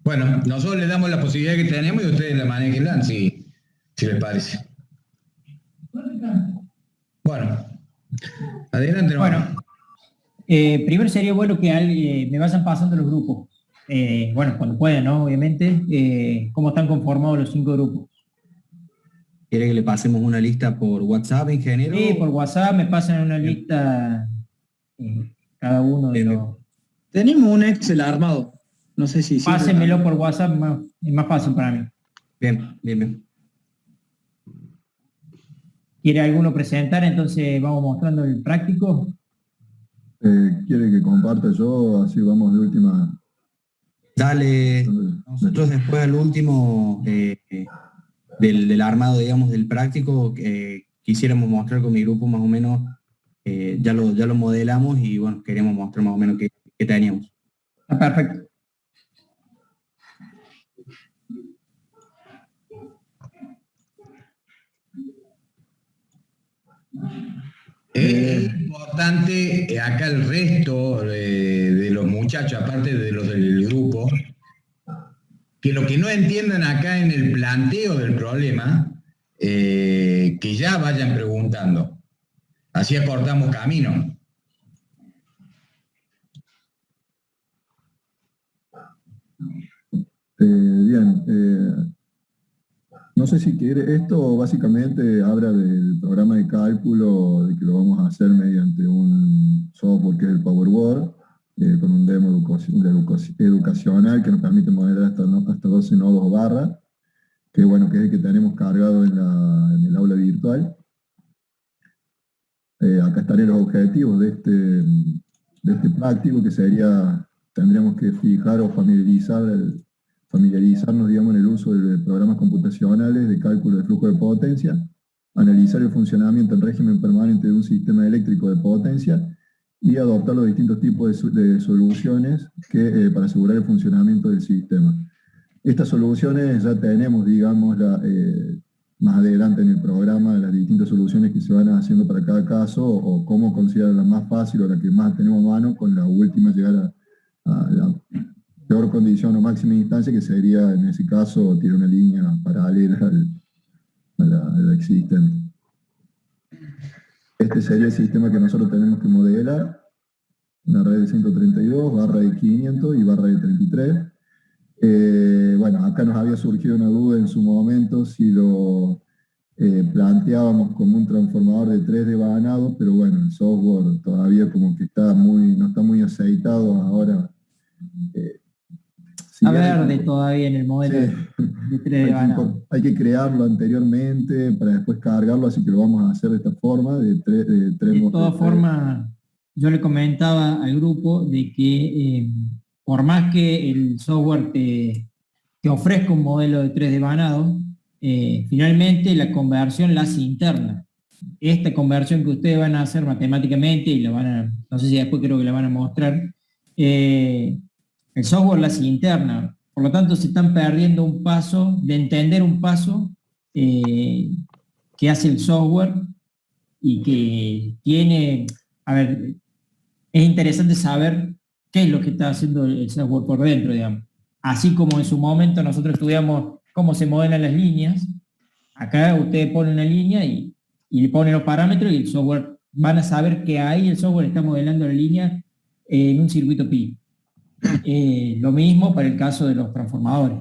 Bueno, nosotros les damos la posibilidad que tenemos y ustedes la manejen, si les parece. Bueno, adelante. Bueno, primero sería bueno que me vayan pasando los grupos. Bueno, cuando puedan, ¿no? Obviamente, cómo están conformados los 5 grupos. ¿Quiere que le pasemos una lista por WhatsApp, ingeniero? Sí, por WhatsApp me pasan una lista cada uno de los... Tenemos un Excel armado. No sé si... Pásenmelo por WhatsApp, es más fácil para mí. Bien. ¿Quiere alguno presentar? Entonces vamos mostrando el práctico. ¿Quiere que comparta yo? Así vamos de última. Dale. Nosotros después al último del armado, digamos, del práctico, quisiéramos mostrar con mi grupo más o menos, ya lo modelamos y bueno, queremos mostrar más o menos qué teníamos. Perfecto. Es importante acá el resto de los muchachos, aparte de los del grupo, que lo que no entiendan acá en el planteo del problema, que ya vayan preguntando. Así acortamos camino. Bien. No sé si quiere, esto básicamente habla del programa de cálculo, de que lo vamos a hacer mediante un software que es el PowerWord, con un demo educacional que nos permite modelar hasta 12 nodos o barras, que bueno, que es el que tenemos cargado en el aula virtual. Acá estarían los objetivos de este práctico, que sería, tendríamos que fijar o familiarizarnos, digamos, en el uso de programas computacionales de cálculo de flujo de potencia, analizar el funcionamiento en régimen permanente de un sistema eléctrico de potencia y adoptar los distintos tipos de soluciones para asegurar el funcionamiento del sistema. Estas soluciones ya tenemos, digamos, más adelante en el programa, las distintas soluciones que se van haciendo para cada caso, o cómo considerar la más fácil o la que más tenemos a mano, con la última llegar a la peor condición o máxima instancia, que sería en ese caso tirar una línea paralela a la existente. Este sería el sistema que nosotros tenemos que modelar, una red de 132, barra de 500 y barra de 33. Bueno, acá nos había surgido una duda en su momento si lo planteábamos como un transformador de 3 devanados, pero bueno, el software todavía como que no está muy aceitado ahora. Está verde todavía en el modelo de 3 devanados. Hay que crearlo anteriormente para después cargarlo, así que lo vamos a hacer de esta forma, de todas formas, yo le comentaba al grupo de que por más que el software te ofrezca un modelo de 3 devanados, finalmente la conversión la hace interna. Esta conversión que ustedes van a hacer matemáticamente, y no sé si después creo que la van a mostrar, el software la hace interna. Por lo tanto, se están perdiendo un paso, de entender un paso que hace el software y que tiene, es interesante saber qué es lo que está haciendo el software por dentro, digamos. Así como en su momento nosotros estudiamos cómo se modelan las líneas, acá ustedes ponen una línea y le ponen los parámetros y el software, van a saber que ahí el software está modelando la línea en un circuito pi. Lo mismo para el caso de los transformadores.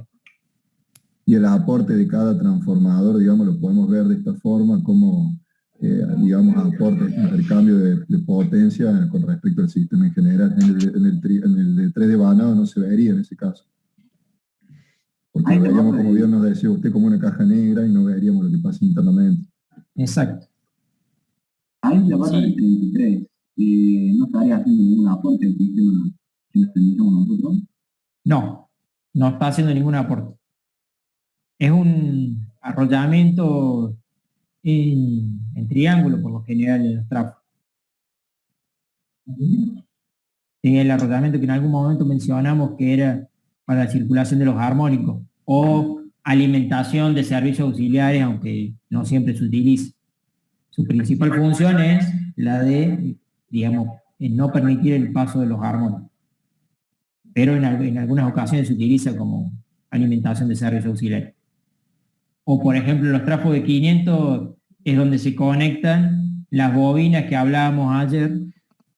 Y el aporte de cada transformador, digamos, lo podemos ver de esta forma, como digamos, aporte, intercambio de potencia con respecto al sistema en general. En el de 3 devanados no se vería en ese caso. Porque lo veríamos, como bien nos decía usted, como una caja negra y no veríamos lo que pasa internamente. Exacto. Ahí la barra del 33, ¿no estaría haciendo ningún aporte al sistema que nos tendríamos nosotros? No está haciendo ningún aporte. Es un arrollamiento en triángulo, por lo general, en los trafos. En el arrollamiento que en algún momento mencionamos que era para la circulación de los armónicos o alimentación de servicios auxiliares, aunque no siempre se utiliza. Su principal función es la de, digamos, no permitir el paso de los armónicos. pero en algunas ocasiones se utiliza como alimentación de servicio auxiliar. O por ejemplo, los trafos de 500 es donde se conectan las bobinas que hablábamos ayer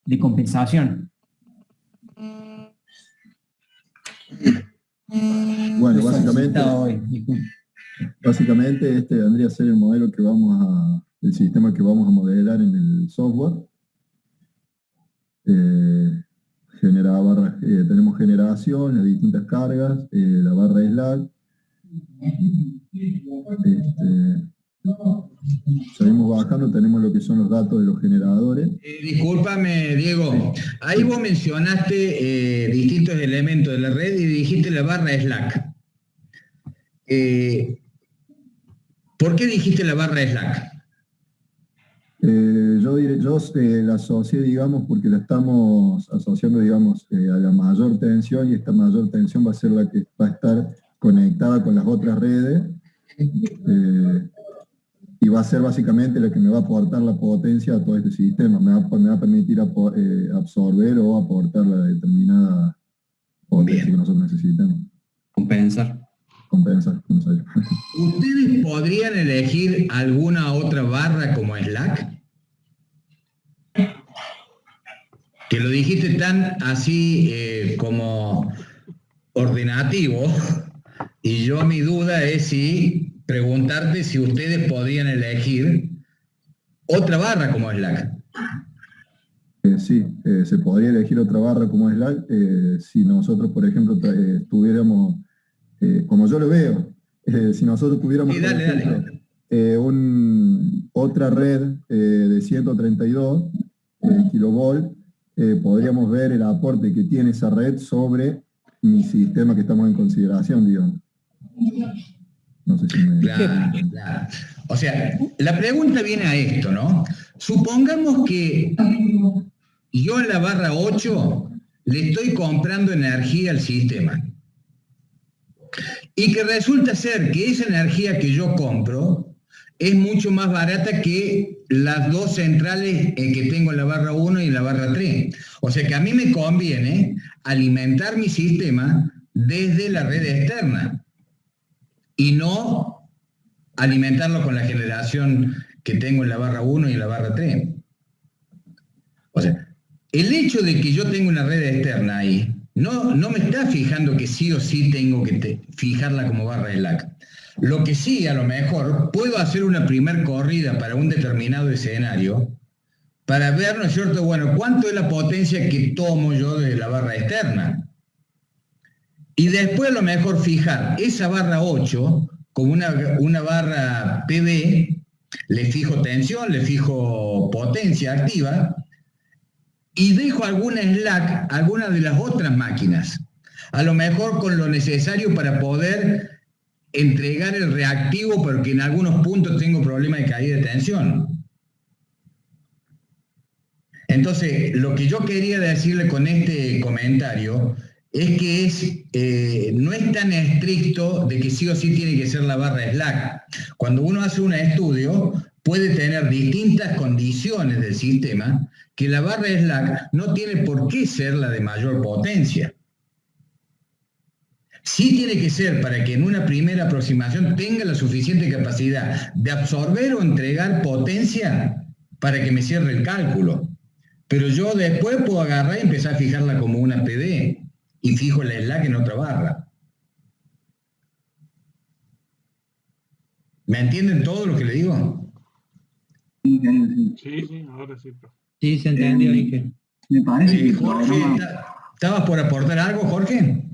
de compensación. Bueno, básicamente este vendría a ser el modelo que el sistema que vamos a modelar en el software. Genera barras, tenemos generación, las distintas cargas, la barra slack. Seguimos bajando, tenemos lo que son los datos de los generadores. Discúlpame, Diego, ahí vos mencionaste distintos elementos de la red y dijiste la barra slack. ¿Por qué dijiste la barra slack? Yo la asocié, digamos, porque la estamos asociando, digamos, a la mayor tensión, y esta mayor tensión va a ser la que va a estar conectada con las otras redes, y va a ser básicamente la que me va a aportar la potencia a todo este sistema. Me va a permitir absorber o aportar la determinada potencia que nosotros necesitamos. Compensar. ¿Ustedes podrían elegir alguna otra barra como slack? Que lo dijiste tan así como ordenativo, y yo mi duda es preguntarte si ustedes podrían elegir otra barra como slack. Sí, se podría elegir otra barra como slack si nosotros, por ejemplo, tuviéramos, como yo lo veo, si nosotros tuviéramos, sí, dale, por ejemplo, otra red de 132 kilovolt, podríamos ver el aporte que tiene esa red sobre mi sistema que estamos en consideración, digamos. No sé si me... Claro. O sea, la pregunta viene a esto, ¿no? Supongamos que yo en la barra 8 le estoy comprando energía al sistema. Y que resulta ser que esa energía que yo compro es mucho más barata que las dos centrales que tengo en la barra 1 y en la barra 3. O sea que a mí me conviene alimentar mi sistema desde la red externa y no alimentarlo con la generación que tengo en la barra 1 y en la barra 3. O sea, el hecho de que yo tenga una red externa ahí no me está fijando que sí o sí tengo que fijarla como barra slack. Lo que sí, a lo mejor, puedo hacer una primer corrida para un determinado escenario para ver, ¿no es cierto? Bueno, ¿cuánto es la potencia que tomo yo desde la barra externa? Y después a lo mejor fijar esa barra 8 como una barra PV, le fijo tensión, le fijo potencia activa, y dejo alguna slack, alguna de las otras máquinas, a lo mejor con lo necesario para poder entregar el reactivo, porque en algunos puntos tengo problemas de caída de tensión. Entonces, lo que yo quería decirle con este comentario es que no es tan estricto de que sí o sí tiene que ser la barra slack. Cuando uno hace un estudio, puede tener distintas condiciones del sistema, que la barra slack no tiene por qué ser la de mayor potencia. Sí tiene que ser para que en una primera aproximación tenga la suficiente capacidad de absorber o entregar potencia para que me cierre el cálculo. Pero yo después puedo agarrar y empezar a fijarla como una PD y fijo la slack en otra barra. ¿Me entienden todo lo que le digo? Sí, ahora sí. Sí, se entendió, Inge. Me parece que Jorge, ¿estabas por aportar algo, Jorge?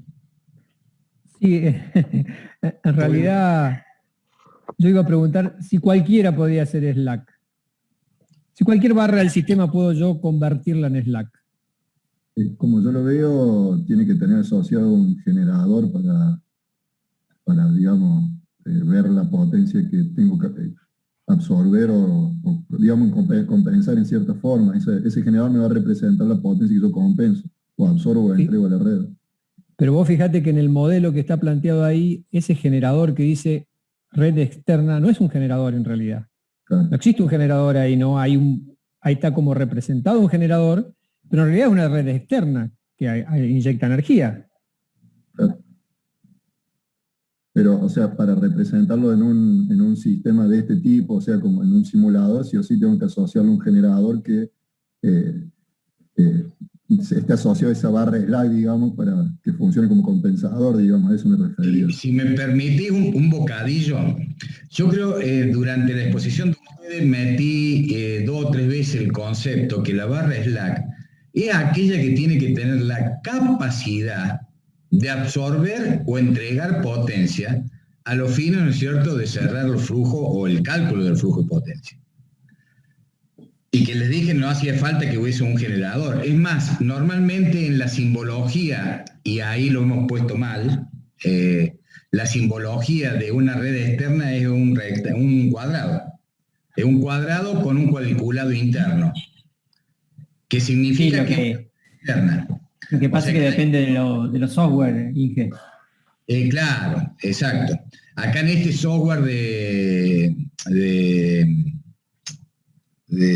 Sí, en realidad yo iba a preguntar si cualquiera podía hacer slack. Si cualquier barra del sistema puedo yo convertirla en slack. Como yo lo veo, tiene que tener asociado un generador para digamos, ver la potencia que tengo que absorber o digamos, compensar en cierta forma. Ese generador me va a representar la potencia que yo compenso, o absorbo o entrego a la red. Pero vos fíjate que en el modelo que está planteado ahí, ese generador que dice red externa no es un generador en realidad. Claro. No existe un generador ahí, ¿no? Ahí está como representado un generador, pero en realidad es una red externa que inyecta energía. Pero, o sea, para representarlo en un sistema de este tipo, o sea, como en un simulador, sí o sí tengo que asociarle un generador que esté asociado a esa barra slack, digamos, para que funcione como compensador, digamos, a eso me refería. Si me permitís un bocadillo, yo creo durante la exposición de ustedes metí 2 o 3 veces el concepto que la barra slack es aquella que tiene que tener la capacidad de absorber o entregar potencia a los fines, ¿no es cierto?, de cerrar el flujo o el cálculo del flujo de potencia. Y que les dije no hacía falta que hubiese un generador. Es más, normalmente en la simbología, y ahí lo hemos puesto mal, la simbología de una red externa es un cuadrado. Es un cuadrado con un cuadriculado interno. Que significa Sí, que es externa. Lo que pasa O sea, es que depende de los software, Inge. Claro, exacto. Acá en este software de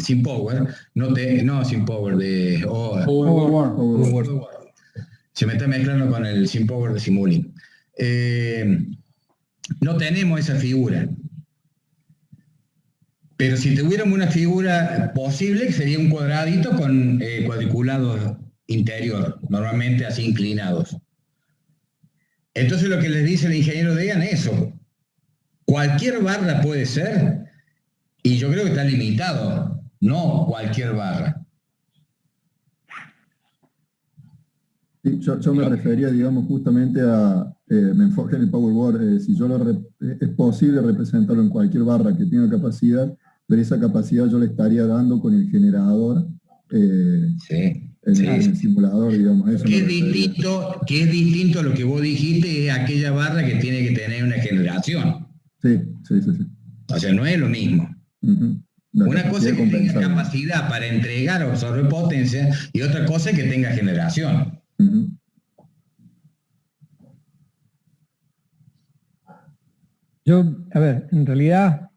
SimPower, Overword. Se me está mezclando con el SimPower de Simulink. No tenemos esa figura. Pero si tuviéramos una figura posible, sería un cuadradito con cuadriculados interior, normalmente así inclinados. Entonces lo que les dice el ingeniero Degan es eso. Cualquier barra puede ser, y yo creo que está limitado, no cualquier barra. Sí, yo me refería, digamos, justamente me enfoqué en el Powerboard, si es posible representarlo en cualquier barra que tenga capacidad, pero esa capacidad yo le estaría dando con el generador en el simulador, digamos. Eso que es distinto a lo que vos dijiste, es aquella barra que tiene que tener una generación. Sí. O sea, no es lo mismo. Uh-huh. Una cosa es que tenga capacidad para entregar o absorber potencia y otra cosa es que tenga generación. Uh-huh. A ver, en realidad,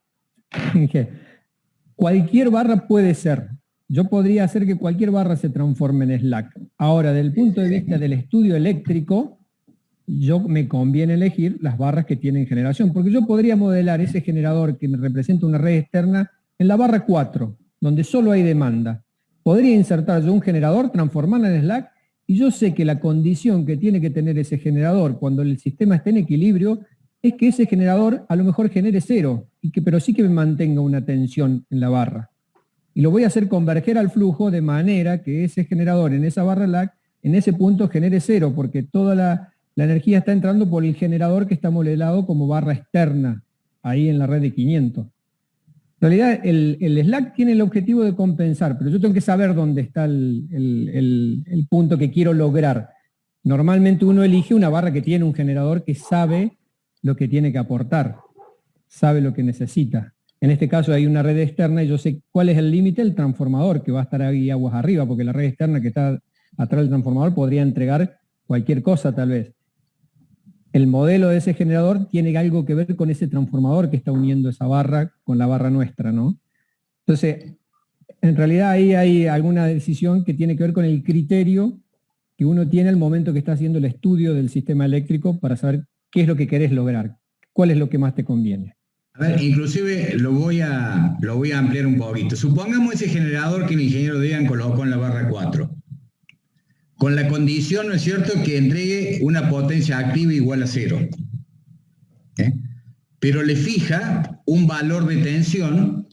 cualquier barra puede ser. Yo podría hacer que cualquier barra se transforme en slack. Ahora, desde el punto de vista del estudio eléctrico, me conviene elegir las barras que tienen generación, porque yo podría modelar ese generador que me representa una red externa en la barra 4, donde solo hay demanda. Podría insertar yo un generador, transformarla en slack, y yo sé que la condición que tiene que tener ese generador cuando el sistema esté en equilibrio es que ese generador a lo mejor genere 0, pero sí que me mantenga una tensión en la barra. Y lo voy a hacer converger al flujo de manera que ese generador en esa barra lag, en ese punto genere 0, porque toda la energía está entrando por el generador que está modelado como barra externa, ahí en la red de 500. En realidad el slack tiene el objetivo de compensar, pero yo tengo que saber dónde está el punto que quiero lograr. Normalmente uno elige una barra que tiene un generador que sabe lo que tiene que aportar, sabe lo que necesita. En este caso hay una red externa y yo sé cuál es el límite del transformador, que va a estar ahí aguas arriba, porque la red externa que está atrás del transformador podría entregar cualquier cosa tal vez. El modelo de ese generador tiene algo que ver con ese transformador que está uniendo esa barra con la barra nuestra, ¿no? Entonces, en realidad ahí hay alguna decisión que tiene que ver con el criterio que uno tiene al momento que está haciendo el estudio del sistema eléctrico para saber qué es lo que querés lograr, cuál es lo que más te conviene. A ver, inclusive lo voy a ampliar un poquito. Supongamos ese generador que el ingeniero Degan colocó en la barra 4. Con la condición, ¿no es cierto?, que entregue una potencia activa igual a 0. Pero le fija un valor de tensión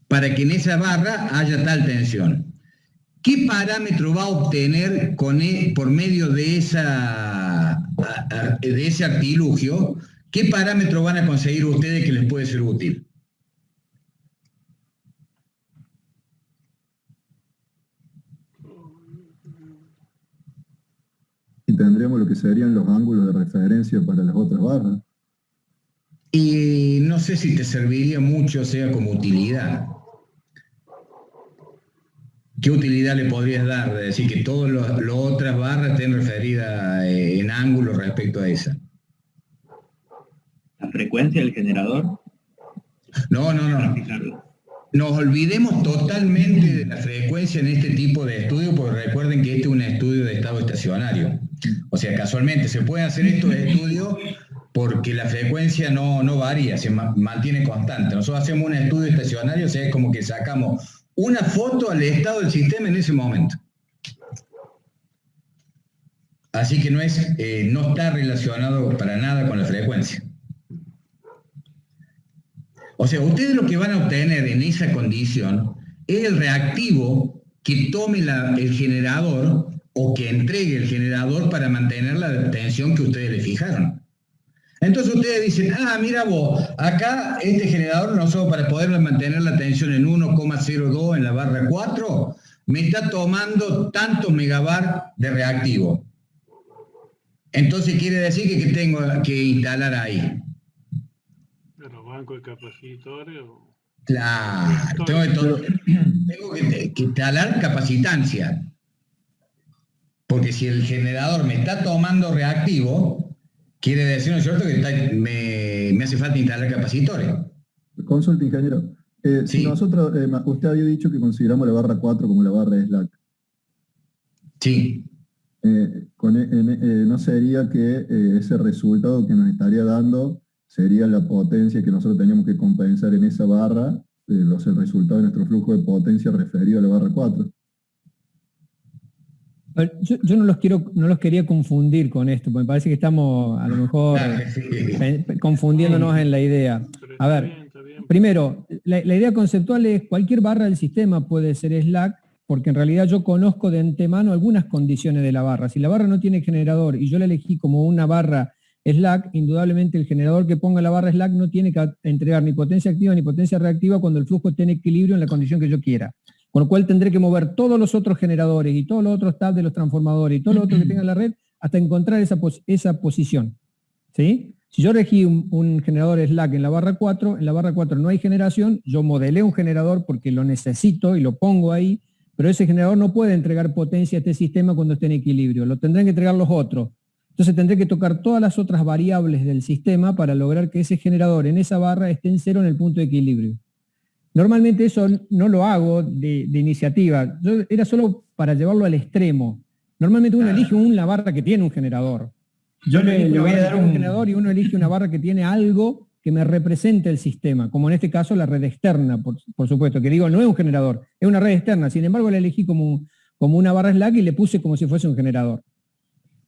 para que en esa barra haya tal tensión. ¿Qué parámetro va a obtener por medio de ese artilugio? ¿Qué parámetro van a conseguir ustedes que les puede ser útil? Y tendríamos lo que serían los ángulos de referencia para las otras barras. Y no sé si te serviría mucho, o sea, como utilidad. ¿Qué utilidad le podrías dar? De decir que todas las otras barras estén referidas en ángulo respecto a esa. ¿La frecuencia del generador? No. Nos olvidemos totalmente de la frecuencia en este tipo de estudio, porque recuerden que este es un estudio de estado estacionario. O sea, casualmente se pueden hacer estos estudios porque la frecuencia no varía, se mantiene constante. Nosotros hacemos un estudio estacionario, o sea, es como que sacamos una foto al estado del sistema en ese momento. Así que no está relacionado para nada con la frecuencia. O sea, ustedes lo que van a obtener en esa condición es el reactivo que tome el generador o que entregue el generador para mantener la tensión que ustedes le fijaron. Entonces ustedes dicen, mira vos, acá este generador nosotros para poder mantener la tensión en 1,02 en la barra 4, me está tomando tantos megabar de reactivo. Entonces quiere decir que tengo que instalar ahí. ¿Pero banco de capacitores o...? Claro, tengo que instalar capacitancia. Porque si el generador me está tomando reactivo, quiere decir, ¿no es cierto?, que me hace falta instalar capacitores. Consulta, ingeniero. Sí. Si nosotros, usted había dicho que consideramos la barra 4 como la barra de slack. Sí. ¿No sería que ese resultado que nos estaría dando sería la potencia que nosotros teníamos que compensar en esa barra, el resultado de nuestro flujo de potencia referido a la barra 4? Yo no los quería confundir con esto, porque me parece que estamos a lo mejor confundiéndonos en la idea. A ver, primero, la idea conceptual es cualquier barra del sistema puede ser slack, porque en realidad yo conozco de antemano algunas condiciones de la barra. Si la barra no tiene generador y yo la elegí como una barra slack, indudablemente el generador que ponga la barra slack no tiene que entregar ni potencia activa ni potencia reactiva cuando el flujo esté en equilibrio en la condición que yo quiera. Con lo cual tendré que mover todos los otros generadores y todos los otros tabs de los transformadores y todo lo otro que tenga en la red hasta encontrar esa posición. ¿Sí? Si yo elegí un generador slack en la barra 4 no hay generación, yo modelé un generador porque lo necesito y lo pongo ahí, pero ese generador no puede entregar potencia a este sistema cuando esté en equilibrio, lo tendrán que entregar los otros. Entonces tendré que tocar todas las otras variables del sistema para lograr que ese generador en esa barra esté en cero en el punto de equilibrio. Normalmente eso no lo hago de iniciativa, era solo para llevarlo al extremo. Normalmente uno elige una barra que tiene un generador. Yo le voy a dar un generador y uno elige una barra que tiene algo que me represente el sistema, como en este caso la red externa, por supuesto, que digo, no es un generador, es una red externa, sin embargo la elegí como una barra slack y le puse como si fuese un generador.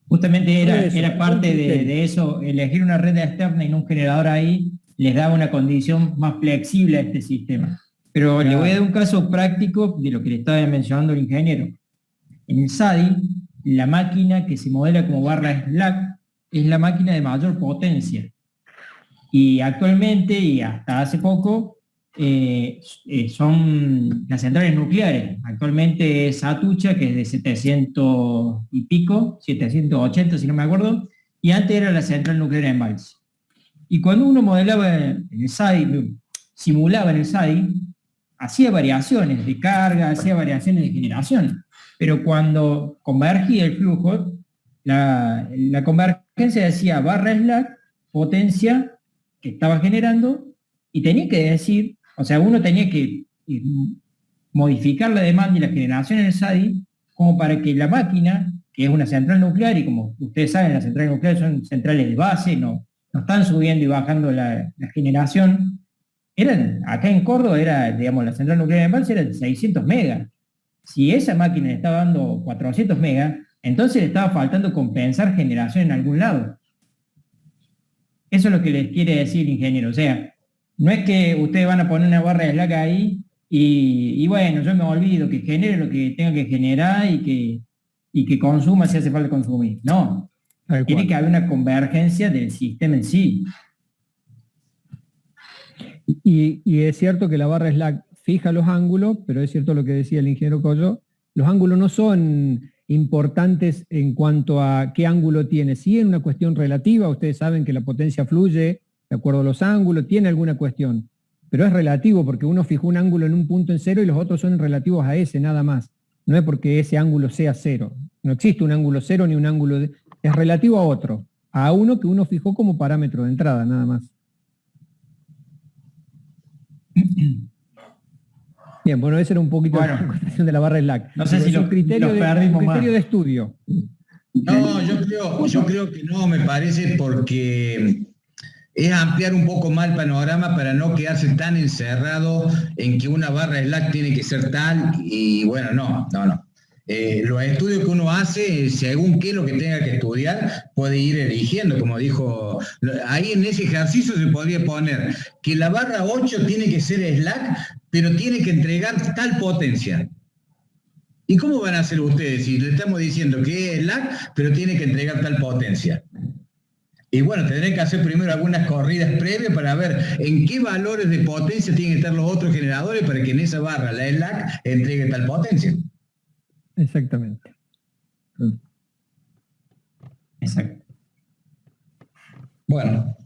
Justamente era parte de eso, elegir una red externa y no un generador ahí les daba una condición más flexible a este sistema. Pero le voy a dar un caso práctico de lo que le estaba mencionando el ingeniero. En el SADI, la máquina que se modela como barra slack es la máquina de mayor potencia. Y actualmente, y hasta hace poco, son las centrales nucleares. Actualmente es Atucha, que es de 700 y pico, 780 si no me acuerdo, y antes era la central nuclear de Embalse. Y cuando uno modelaba en el SADI, simulaba en el SADI, hacía variaciones de carga, hacía variaciones de generación, pero cuando convergía el flujo, la convergencia decía barra slack, potencia que estaba generando, y tenía que decir, o sea, uno tenía que modificar la demanda y la generación en el SADI como para que la máquina, que es una central nuclear, y como ustedes saben, las centrales nucleares son centrales de base, no están subiendo y bajando la generación. Acá en Córdoba digamos, la central nuclear de Embalse era de 600 megas. Si esa máquina le estaba dando 400 megas, entonces le estaba faltando compensar generación en algún lado. Eso es lo que les quiere decir el ingeniero. O sea, no es que ustedes van a poner una barra de slack ahí y bueno, yo me olvido que genere lo que tenga que generar y que consuma si hace falta consumir. No, tiene que haber una convergencia del sistema en sí. Y es cierto que la barra slack fija los ángulos, pero es cierto lo que decía el ingeniero Coyo, los ángulos no son importantes en cuanto a qué ángulo tiene. Sí, en una cuestión relativa, ustedes saben que la potencia fluye de acuerdo a los ángulos, tiene alguna cuestión, pero es relativo porque uno fijó un ángulo en un punto en cero y los otros son relativos a ese, nada más. No es porque ese ángulo sea cero. No existe un ángulo cero ni un ángulo... es relativo a otro, a uno que uno fijó como parámetro de entrada, nada más. Bien, bueno, ese era un poquito la cuestión de la barra slack. No sé si es un criterio de estudio. No, yo creo que no, me parece, porque es ampliar un poco más el panorama para no quedarse tan encerrado en que una barra slack tiene que ser tal y bueno, no. Los estudios que uno hace, según qué es lo que tenga que estudiar, puede ir eligiendo, como dijo, ahí en ese ejercicio se podría poner que la barra 8 tiene que ser slack, pero tiene que entregar tal potencia. ¿Y cómo van a hacer ustedes si le estamos diciendo que es slack, pero tiene que entregar tal potencia? Y bueno, tendré que hacer primero algunas corridas previas para ver en qué valores de potencia tienen que estar los otros generadores para que en esa barra, la slack, entregue tal potencia. Exactamente. Exacto. Bueno.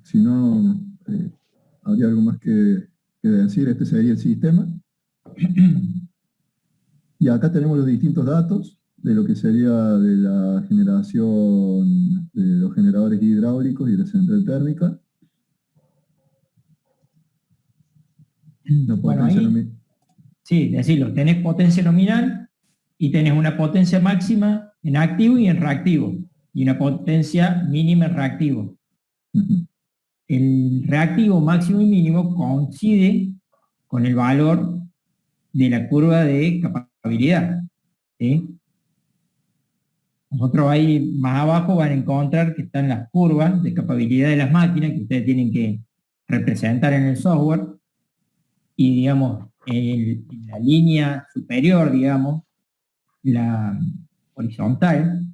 Si no, habría algo más que decir. Este sería el sistema. Y acá tenemos los distintos datos de lo que sería de la generación de los generadores hidráulicos y de la central térmica. Bueno, ahí, sí, decirlo, tenés potencia nominal y tenés una potencia máxima en activo y en reactivo, y una potencia mínima en reactivo. El reactivo máximo y mínimo coincide con el valor de la curva de capacidad. ¿Sí? Nosotros ahí más abajo van a encontrar que están las curvas de capacidad de las máquinas que ustedes tienen que representar en el software. Y digamos, en la línea superior, digamos, la horizontal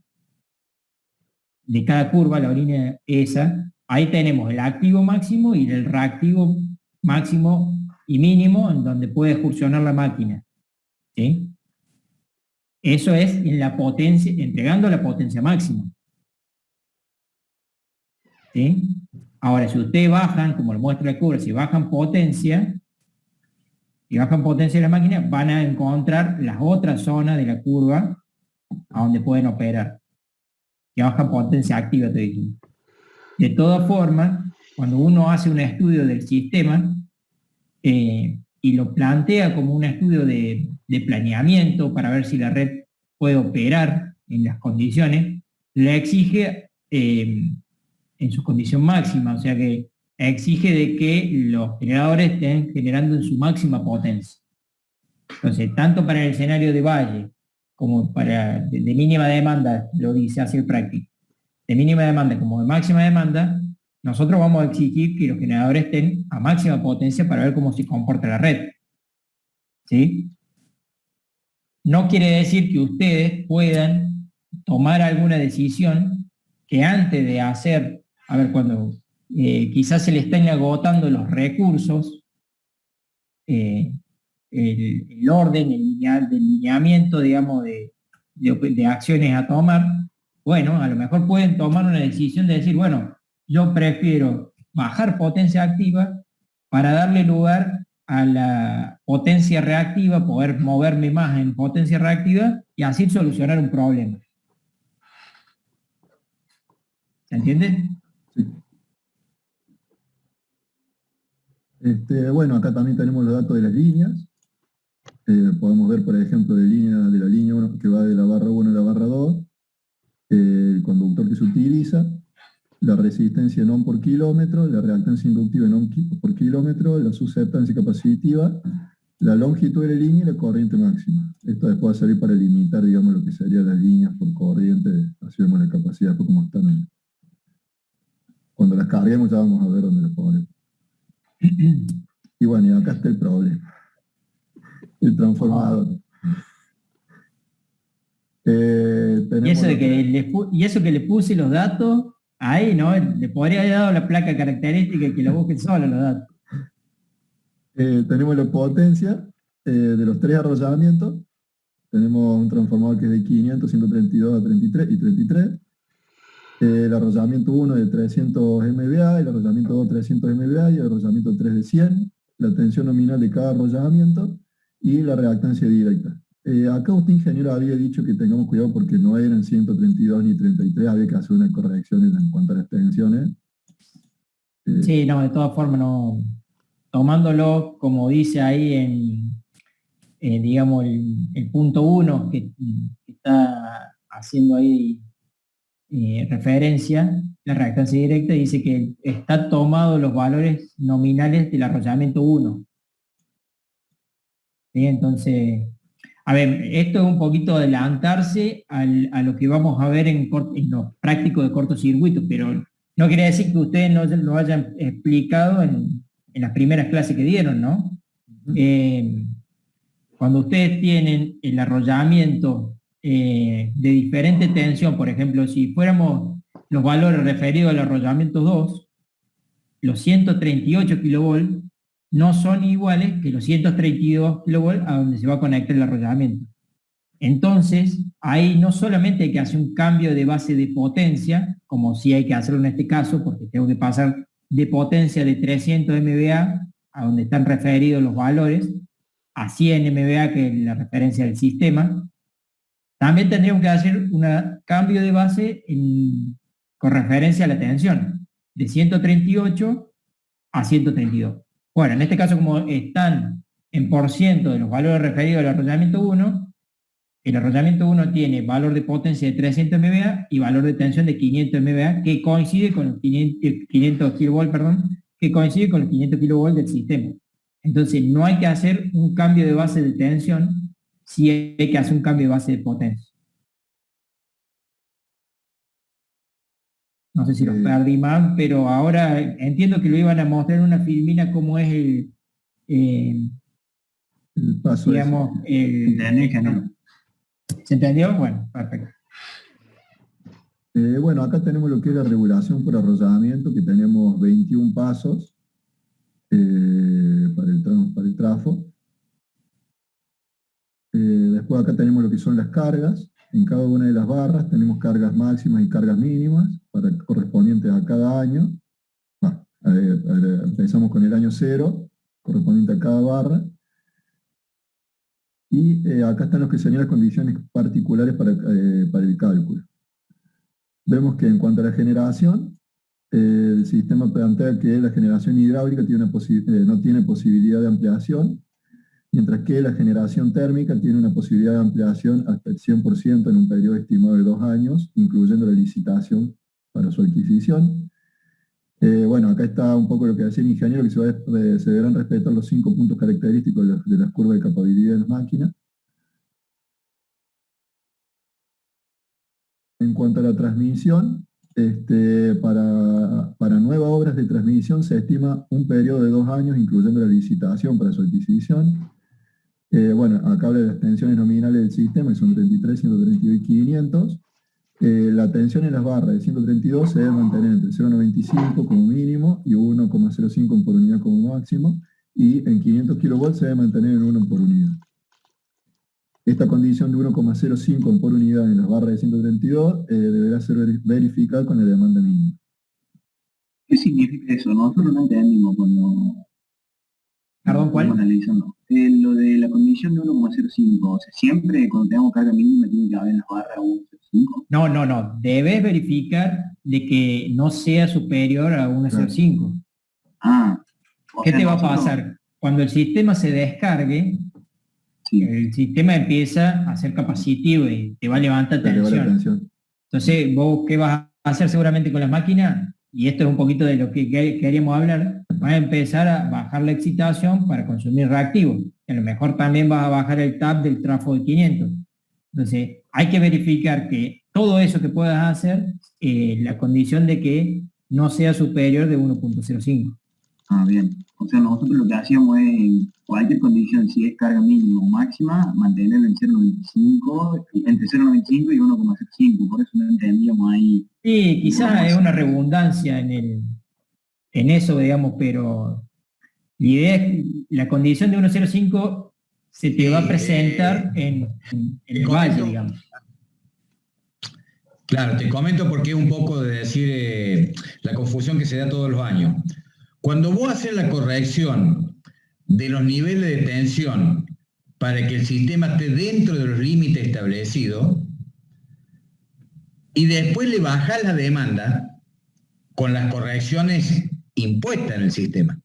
de cada curva, la línea esa, ahí tenemos el activo máximo y el reactivo máximo y mínimo en donde puede excursionar la máquina. ¿Sí? Eso es en la potencia, entregando la potencia máxima. ¿Sí? Ahora, si ustedes bajan, como lo muestra la curva, si bajan potencia, de la máquina, van a encontrar las otras zonas de la curva a donde pueden operar. Que bajan potencia activa, te digo. De todas formas, cuando uno hace un estudio del sistema y lo plantea como un estudio de planeamiento para ver si la red puede operar en las condiciones, le exige en su condición máxima, o sea que exige de que los generadores estén generando en su máxima potencia. Entonces, tanto para el escenario de valle como para de mínima demanda, lo dice así el práctico, de mínima demanda como de máxima demanda, nosotros vamos a exigir que los generadores estén a máxima potencia para ver cómo se comporta la red. ¿Sí? No quiere decir que ustedes puedan tomar alguna decisión que antes de hacer, a ver, cuando quizás se le estén agotando los recursos, el orden, el lineamiento, digamos, de acciones a tomar, bueno, a lo mejor pueden tomar una decisión de decir, bueno, yo prefiero bajar potencia activa para darle lugar a la potencia reactiva, poder moverme más en potencia reactiva y así solucionar un problema. ¿Se entiende? Sí. Bueno, acá también tenemos los datos de las líneas. Podemos ver, por ejemplo, de la línea 1 que va de la barra 1 a la barra 2, el conductor que se utiliza, la resistencia en ohm por kilómetro, la reactancia inductiva en ohm por kilómetro, la susceptancia capacitiva, la longitud de la línea y la corriente máxima. Esto después va a servir para limitar, digamos, lo que serían las líneas por corriente, así vemos la capacidad, después como están. Cuando las carguemos ya vamos a ver dónde las ponemos. Y bueno, y acá está el problema. El transformador. Y eso que le puse los datos, ahí, ¿no? Le podría haber dado la placa característica y que lo busquen solo los datos. Tenemos la potencia de los 3 arrollamientos. Tenemos un transformador que es de 500, 132 a 33 y 33. El arrollamiento 1 de 300 MVA, el arrollamiento 2 300 MVA y el arrollamiento 3 de 100. La tensión nominal de cada arrollamiento y la reactancia directa. Acá usted, ingeniero, había dicho que tengamos cuidado porque no eran 132 ni 33, había que hacer una corrección en cuanto a las tensiones. Sí, no, de todas formas, no, tomándolo como dice ahí en digamos, el punto 1 que está haciendo ahí referencia, la reactancia directa dice que está tomado los valores nominales del arrollamiento 1. ¿Sí? Entonces, a ver, esto es un poquito adelantarse a lo que vamos a ver en los prácticos de cortocircuito, pero no quiere decir que ustedes no lo hayan explicado en las primeras clases que dieron, ¿no? Cuando ustedes tienen el arrollamiento de diferente tensión, por ejemplo, si fuéramos los valores referidos al arrollamiento 2, los 138 kV no son iguales que los 132 kV a donde se va a conectar el arrollamiento. Entonces, ahí no solamente hay que hacer un cambio de base de potencia, como sí hay que hacerlo en este caso, porque tengo que pasar de potencia de 300 MVA, a donde están referidos los valores, a 100 MVA, que es la referencia del sistema. También tendríamos que hacer un cambio de base con referencia a la tensión, de 138 a 132. Bueno, en este caso, como están en % de los valores referidos al arrollamiento 1, el arrollamiento 1 tiene valor de potencia de 300 MVA y valor de tensión de 500 MVA, que coincide con los 500 kV, que coincide con los 500 kV del sistema. Entonces, no hay que hacer un cambio de base de tensión, sí hay que hacer un cambio de base de potencia. No sé si los perdí más, pero ahora entiendo que lo iban a mostrar en una filmina cómo es el paso, digamos, ¿se entendió? Bueno, perfecto. Bueno, acá tenemos lo que es la regulación por arrollamiento, que tenemos 21 pasos para el trafo. Después acá tenemos lo que son las cargas. En cada una de las barras tenemos cargas máximas y cargas mínimas correspondientes a cada año. Empezamos con el año 0, correspondiente a cada barra. Y acá están los que serían las condiciones particulares para el cálculo. Vemos que en cuanto a la generación, el sistema plantea que la generación hidráulica no tiene posibilidad de ampliación, mientras que la generación térmica tiene una posibilidad de ampliación hasta el 100% en un periodo estimado de 2 años, incluyendo la licitación para su adquisición. Bueno, acá está un poco lo que decía el ingeniero, que se deberán respetar los 5 puntos característicos de las curvas de capabilidad de las máquinas. En cuanto a la transmisión, para nuevas obras de transmisión se estima un periodo de 2 años, incluyendo la licitación para su adquisición. Bueno, acá habla de las tensiones nominales del sistema, que son 33, 132 y 500. La tensión en las barras de 132 se debe mantener entre 0,95 como mínimo y 1,05 por unidad como máximo, y en 500 kV se debe mantener en 1 por unidad. Esta condición de 1,05 por unidad en las barras de 132 deberá ser verificada con la demanda mínima. ¿Qué significa eso? Nosotros no entendimos cuando... ¿Perdón, cuál? Analizando. Lo de la condición de 1,05, o sea, siempre cuando tengamos carga mínima tiene que haber en las barras 1,05. No. Debes verificar de que no sea superior a 1,05. ¿Qué te va a pasar? Cuando el sistema se descargue, el sistema empieza a ser capacitivo y te va a levantar tensión. Entonces, vos, ¿qué vas a hacer seguramente con las máquinas? Y esto es un poquito de lo que queríamos hablar. Vas a empezar a bajar la excitación para consumir reactivo. A lo mejor también vas a bajar el tap del trafo de 500. Entonces, hay que verificar que todo eso que puedas hacer, la condición de que no sea superior de 1,05. Bien. O sea, nosotros lo que hacíamos es, en cualquier condición, si es carga mínima o máxima, mantenerlo en 0,95, entre 0,95 y 1,05. Por eso no entendíamos ahí. Sí, quizás es una redundancia en eso, digamos, pero la idea es la condición de 1,05 se te va a presentar en el valle, digamos. Claro, te comento porque es un poco de decir la confusión que se da todos los años. Cuando vos haces la corrección de los niveles de tensión para que el sistema esté dentro de los límites establecidos, y después le bajás la demanda con las correcciones impuestas en el sistema.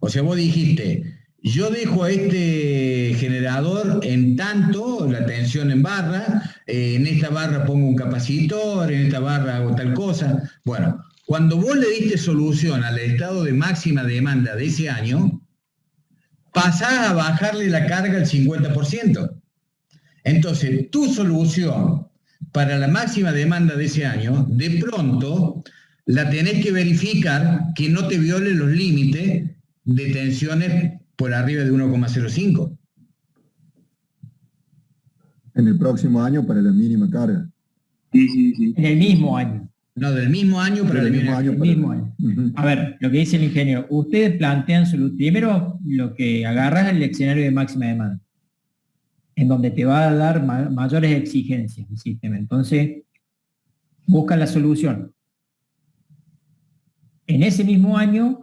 O sea, vos dijiste, yo dejo a este generador en tanto la tensión en barra, en esta barra pongo un capacitor, en esta barra hago tal cosa. Bueno, cuando vos le diste solución al estado de máxima demanda de ese año, pasás a bajarle la carga al 50%. Entonces, tu solución para la máxima demanda de ese año, de pronto la tenés que verificar que no te viole los límites de tensiones por arriba de 1,05. En el próximo año para la mínima carga. Sí. En el mismo año. No, del mismo año para el mismo año. El mismo año. A ver, lo que dice el ingeniero, ustedes plantean primero lo que agarras es el escenario de máxima demanda, en donde te va a dar mayores exigencias el sistema. Entonces, busca la solución. En ese mismo año,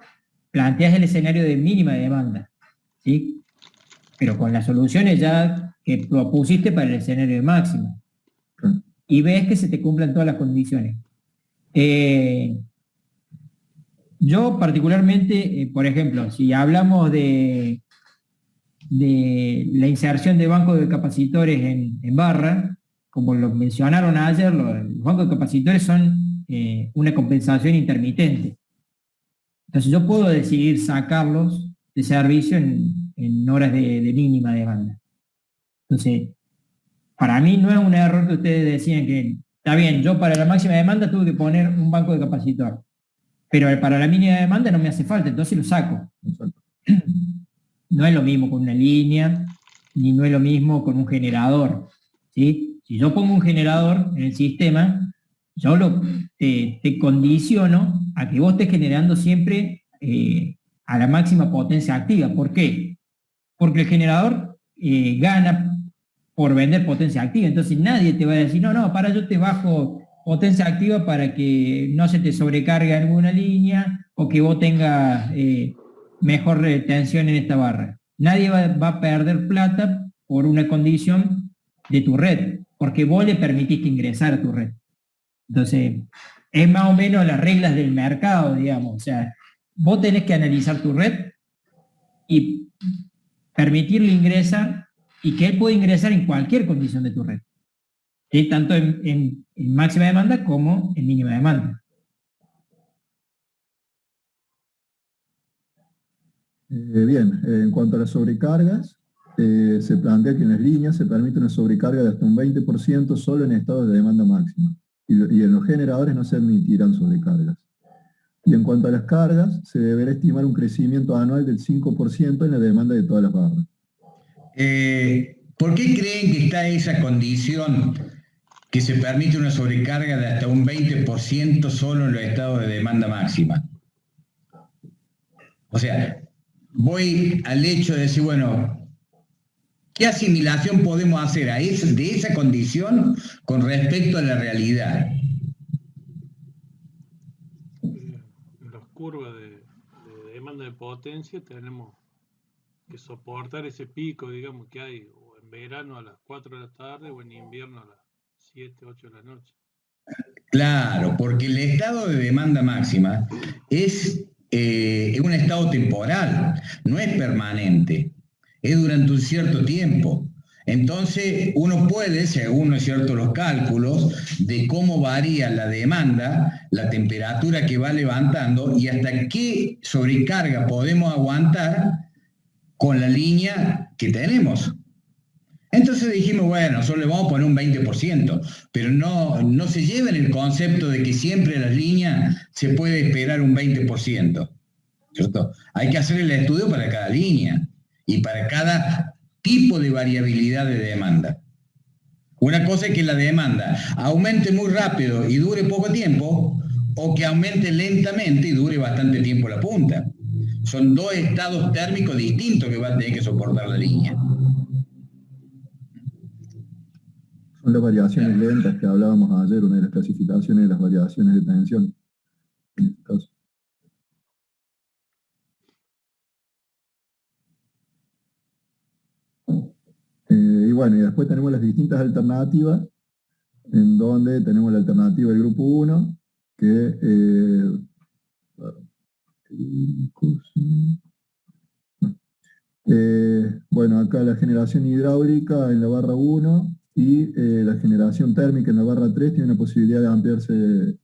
planteas el escenario de mínima demanda, ¿sí? Pero con las soluciones ya que propusiste para el escenario de máxima. Y ves que se te cumplan todas las condiciones. Yo particularmente, por ejemplo, si hablamos de la inserción de bancos de capacitores en barra, como lo mencionaron ayer, los bancos de capacitores son una compensación intermitente. Entonces yo puedo decidir sacarlos de servicio en horas de mínima demanda. Entonces, para mí no es un error que ustedes decían que, está bien, yo para la máxima demanda tuve que poner un banco de capacitor, pero para la mínima demanda no me hace falta, entonces lo saco. No es lo mismo con una línea, ni no es lo mismo con un generador, ¿sí? Si yo pongo un generador en el sistema, yo te condiciono a que vos estés generando siempre a la máxima potencia activa. ¿Por qué? Porque el generador gana por vender potencia activa, entonces nadie te va a decir, no, para yo te bajo potencia activa para que no se te sobrecargue alguna línea o que vos tengas mejor retención en esta barra. Nadie va a perder plata por una condición de tu red, porque vos le permitiste ingresar a tu red. Entonces, es más o menos las reglas del mercado, digamos. O sea, vos tenés que analizar tu red y permitirle ingresar y que él pueda ingresar en cualquier condición de tu red. ¿Sí? Tanto en máxima demanda como en mínima demanda. Bien, en cuanto a las sobrecargas, se plantea que en las líneas se permite una sobrecarga de hasta un 20% solo en estados de demanda máxima. Y en los generadores no se admitirán sobrecargas. Y en cuanto a las cargas, se deberá estimar un crecimiento anual del 5% en la demanda de todas las barras. ¿Por qué creen que está esa condición que se permite una sobrecarga de hasta un 20% solo en los estados de demanda máxima? O sea, voy al hecho de decir, bueno, ¿qué asimilación podemos hacer de esa condición con respecto a la realidad? En las curvas de demanda de potencia tenemos que soportar ese pico, digamos, que hay o en verano a las 4 de la tarde o en invierno a las 7, 8 de la noche. Claro, porque el estado de demanda máxima es un estado temporal, no es permanente, es durante un cierto tiempo. Entonces uno puede, según los cálculos de cómo varía la demanda, la temperatura que va levantando y hasta qué sobrecarga podemos aguantar con la línea que tenemos. Entonces dijimos, bueno, solo le vamos a poner un 20%, pero no se lleva en el concepto de que siempre las líneas se puede esperar un 20%, ¿cierto? Hay que hacer el estudio para cada línea y para cada tipo de variabilidad de demanda. Una cosa es que la demanda aumente muy rápido y dure poco tiempo, o que aumente lentamente y dure bastante tiempo la punta. Son dos estados térmicos distintos que va a tener que soportar la línea. Son las variaciones lentas que hablábamos ayer, una de las clasificaciones de las variaciones de tensión. En este caso. Y bueno, y después tenemos las distintas alternativas, en donde tenemos la alternativa del grupo 1, que Bueno, acá la generación hidráulica en la barra 1 y la generación térmica en la barra 3 tiene una posibilidad de ampliarse.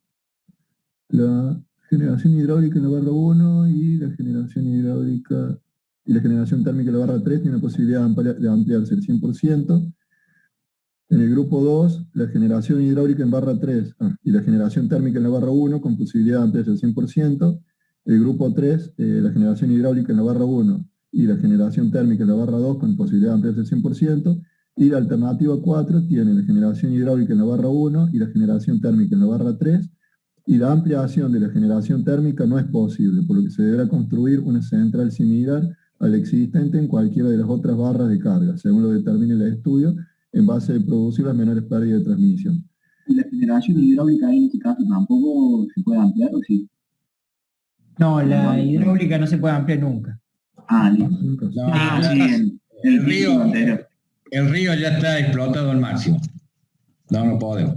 La generación hidráulica en la barra 1 y la generación hidráulica y la generación térmica en la barra 3 tiene una posibilidad de ampliarse el 100%. En el grupo 2, la generación hidráulica en barra 3 y la generación térmica en la barra 1 con posibilidad de ampliarse el 100%. El grupo 3, la generación hidráulica en la barra 1 y la generación térmica en la barra 2 con posibilidad de ampliarse el 100%. Y la alternativa 4 tiene la generación hidráulica en la barra 1 y la generación térmica en la barra 3. Y la ampliación de la generación térmica no es posible, por lo que se deberá construir una central similar a la existente en cualquiera de las otras barras de carga, según lo determine el estudio, en base a producir las menores pérdidas de transmisión. ¿Y la generación hidráulica ahí en este caso tampoco se puede ampliar o sí? No, la hidráulica no se puede ampliar nunca. Listo. No, Sí, el río ya está explotado al máximo. No podemos.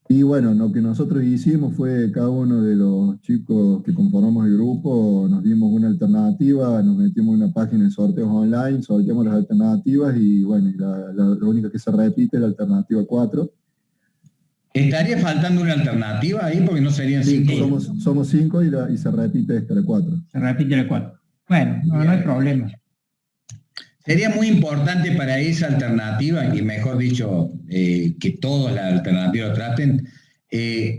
Y bueno, lo que nosotros hicimos fue, cada uno de los chicos que conformamos el grupo, nos dimos una alternativa, nos metimos en una página de sorteos online, sorteamos las alternativas y bueno, la única que se repite es la alternativa 4. ¿Estaría faltando una alternativa ahí? Porque no serían 5. Somos 5 y se repite esta, la 4. Se repite la 4. Bueno, no hay problema. Sería muy importante para esa alternativa, y mejor dicho, que todas las alternativas traten,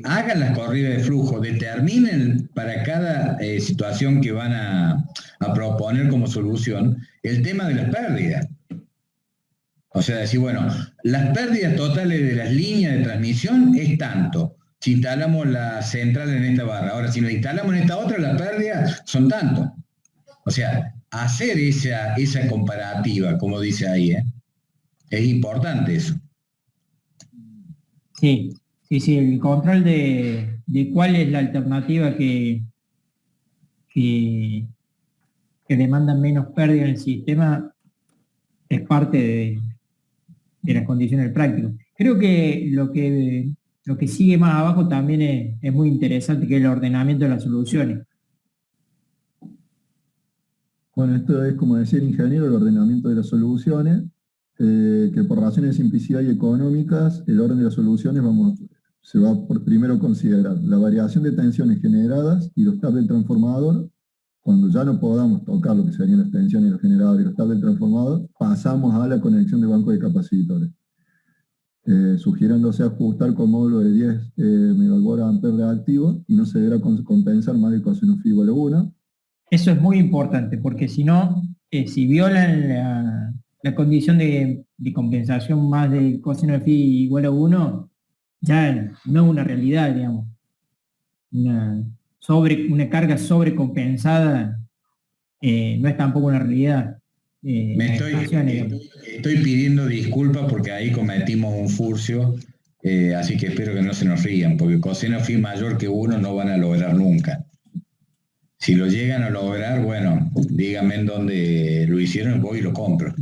hagan las corridas de flujo, determinen para cada situación que van a proponer como solución el tema de las pérdidas. O sea, decir, bueno, las pérdidas totales de las líneas de transmisión es tanto. Si instalamos la central en esta barra, ahora si la instalamos en esta otra, las pérdidas son tanto. O sea, hacer esa comparativa, como dice ahí, es importante eso. Sí, el control de cuál es la alternativa que demanda menos pérdida en el sistema es parte de las condiciones del práctico. Creo que lo que sigue más abajo también es muy interesante, que es el ordenamiento de las soluciones. Bueno, esto es, como decía el ingeniero, el ordenamiento de las soluciones, que por razones de simplicidad y económicas, el orden de las soluciones se va por primero considerar la variación de tensiones generadas y los tabs del transformador. Cuando ya no podamos tocar lo que serían las tensiones, los generadores y los tabs del transformador, pasamos a la conexión de banco de capacitores, sugiriéndose ajustar con módulo de 10 MVA reactivo y no se deberá compensar más de coseno phi igual a 1. Eso es muy importante, porque si no, si violan la condición de compensación más del coseno de phi igual a 1, ya no es una realidad, digamos. Una carga sobrecompensada no es tampoco una realidad. Estoy pidiendo disculpas porque ahí cometimos un furcio, así que espero que no se nos rían, porque coseno phi mayor que 1 no van a lograr nunca. Si lo llegan a lograr, bueno, díganme en dónde lo hicieron, voy y lo compro.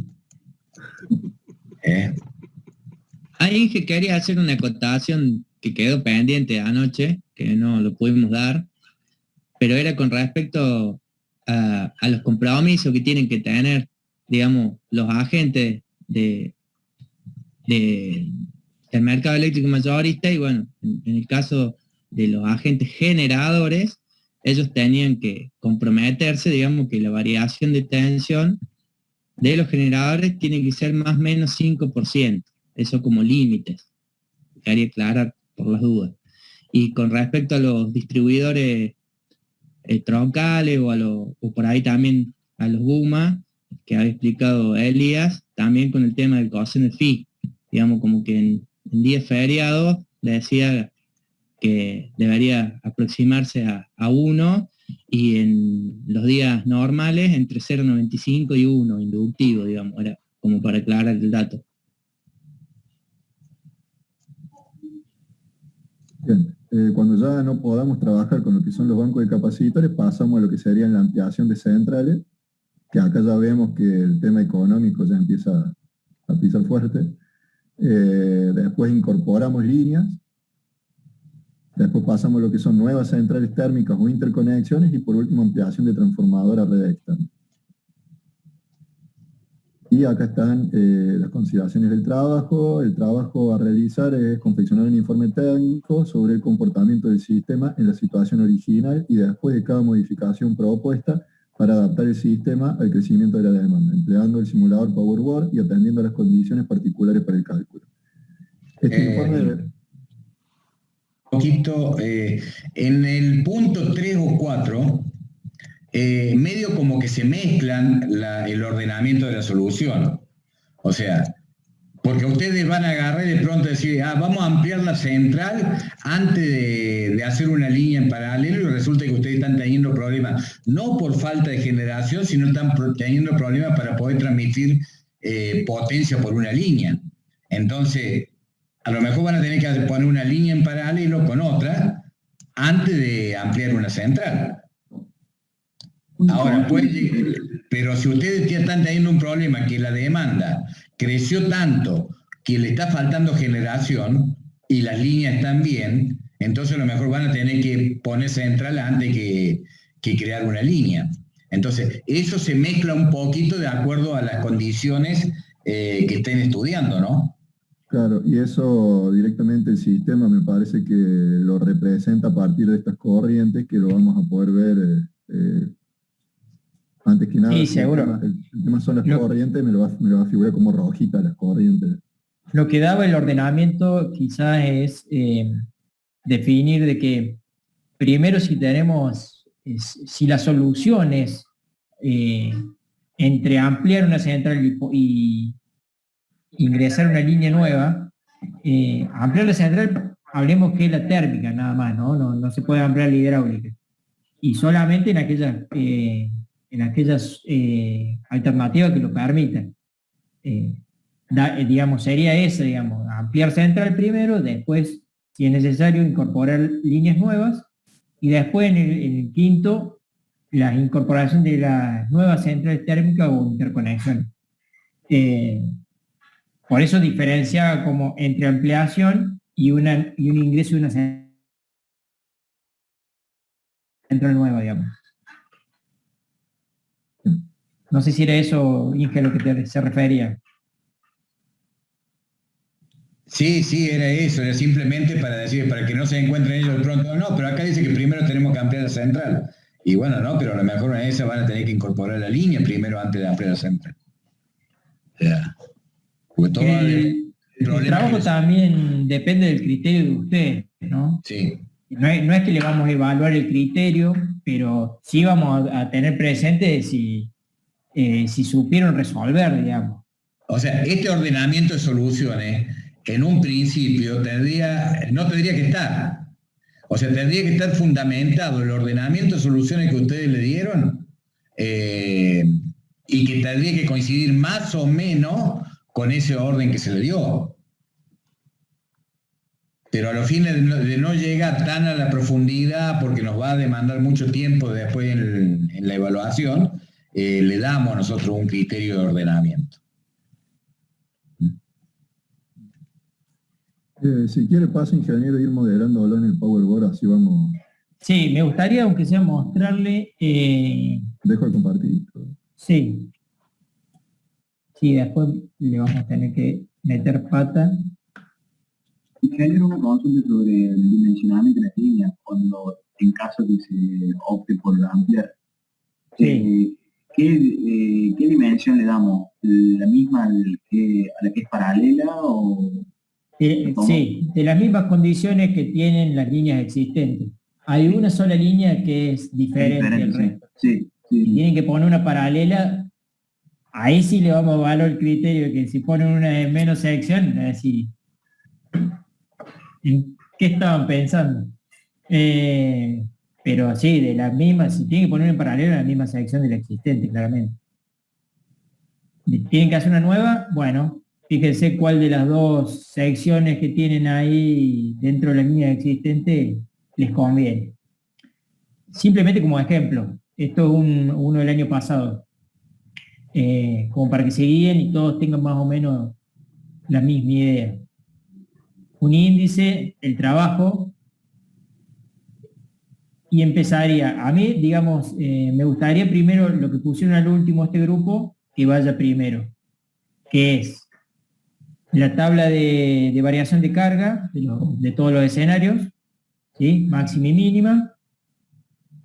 Ahí que quería hacer una acotación que quedó pendiente anoche, que no lo pudimos dar, pero era con respecto a los compromisos que tienen que tener, digamos, los agentes del mercado eléctrico mayorista, y bueno, en el caso de los agentes generadores, ellos tenían que comprometerse, digamos, que la variación de tensión de los generadores tiene que ser más o menos 5%, eso como límites, quería aclarar por las dudas. Y con respecto a los distribuidores troncales o por ahí también a los GUMA, que había explicado Elías, también con el tema del coseno phi, digamos, como que en días feriados le decía que debería aproximarse a 1, y en los días normales entre 0,95 y 1, inductivo, digamos, era como para aclarar el dato. Bien, cuando ya no podamos trabajar con lo que son los bancos de capacitores, pasamos a lo que sería la ampliación de centrales, que acá ya vemos que el tema económico ya empieza a pisar fuerte. Después incorporamos líneas. Después pasamos a lo que son nuevas centrales térmicas o interconexiones y por último ampliación de transformadora a red externa. Y acá están las consideraciones del trabajo. El trabajo a realizar es confeccionar un informe técnico sobre el comportamiento del sistema en la situación original y después de cada modificación propuesta para adaptar el sistema al crecimiento de la demanda, empleando el simulador PowerBoard y atendiendo a las condiciones particulares para el cálculo. Este informe... poquito, en el punto 3 o 4, medio como que se mezclan el ordenamiento de la solución. O sea, porque ustedes van a agarrar y de pronto decir, vamos a ampliar la central antes de hacer una línea en paralelo, y resulta que ustedes están teniendo problemas, no por falta de generación, sino están teniendo problemas para poder transmitir potencia por una línea. Entonces, a lo mejor van a tener que poner una línea en paralelo con otra antes de ampliar una central. Ahora, pero si ustedes están teniendo un problema que la demanda creció tanto que le está faltando generación y las líneas están bien, entonces a lo mejor van a tener que poner central antes que crear una línea. Entonces, eso se mezcla un poquito de acuerdo a las condiciones que estén estudiando, ¿no? Claro, y eso directamente el sistema me parece que lo representa a partir de estas corrientes que lo vamos a poder ver antes que nada. Sí, seguro. El tema son las corrientes, me lo va a figurar como rojita las corrientes. Lo que daba el ordenamiento quizás es definir de que primero si la solución es entre ampliar una central y ingresar una línea nueva, ampliar la central, hablemos que es la térmica nada más, no se puede ampliar la hidráulica. Y solamente en aquellas alternativas que lo permitan. Digamos, sería esa, digamos, ampliar central primero, después, si es necesario, incorporar líneas nuevas, y después en el quinto, la incorporación de las nuevas centrales térmicas o interconexión. Por eso diferencia como entre ampliación y un ingreso de una central nueva, digamos. No sé si era eso, Inge, lo que se refería. Sí, era eso, era simplemente para que no se encuentren ellos de pronto, no, pero acá dice que primero tenemos que ampliar la central. Y bueno, no, pero a lo mejor en esa van a tener que incorporar la línea primero antes de ampliar la central. O sea, porque todo el trabajo también depende del criterio de ustedes, ¿no? Sí. No es que le vamos a evaluar el criterio, pero sí vamos a tener presente si supieron resolver, digamos. O sea, este ordenamiento de soluciones, en un principio, no tendría que estar. O sea, tendría que estar fundamentado el ordenamiento de soluciones que ustedes le dieron y que tendría que coincidir más o menos con ese orden que se le dio. Pero a los fines de no llegar tan a la profundidad, porque nos va a demandar mucho tiempo después en la evaluación, le damos a nosotros un criterio de ordenamiento. Si quiere, paso, ingeniero, ir moderándolo en el PowerBoard, así vamos. Sí, me gustaría, aunque sea mostrarle... Dejo de compartir. Sí. Sí, después le vamos a tener que meter pata. Ingeniero, una consulta sobre el dimensionamiento de las líneas, cuando en caso que se opte por ampliar. Sí. ¿Qué dimensión le damos? ¿La misma a la que es paralela o...? Sí, de las mismas condiciones que tienen las líneas existentes. Hay una sola línea que es diferente al resto. Sí. Si tienen que poner una paralela, ahí sí le vamos a evaluar el criterio de que si ponen una de menos sección, así, ¿en qué estaban pensando? Pero sí, de las mismas, si tienen que poner en paralelo la misma sección de la existente, claramente. ¿Tienen que hacer una nueva? Bueno, fíjense cuál de las dos secciones que tienen ahí dentro de la línea existente les conviene. Simplemente como ejemplo, esto es uno del año pasado, como para que se guíen y todos tengan más o menos la misma idea. Un índice, el trabajo, y empezaría, a mí, digamos, me gustaría primero lo que pusieron al último este grupo, que vaya primero, que es la tabla de variación de carga de todos los escenarios, ¿sí? Máxima y mínima,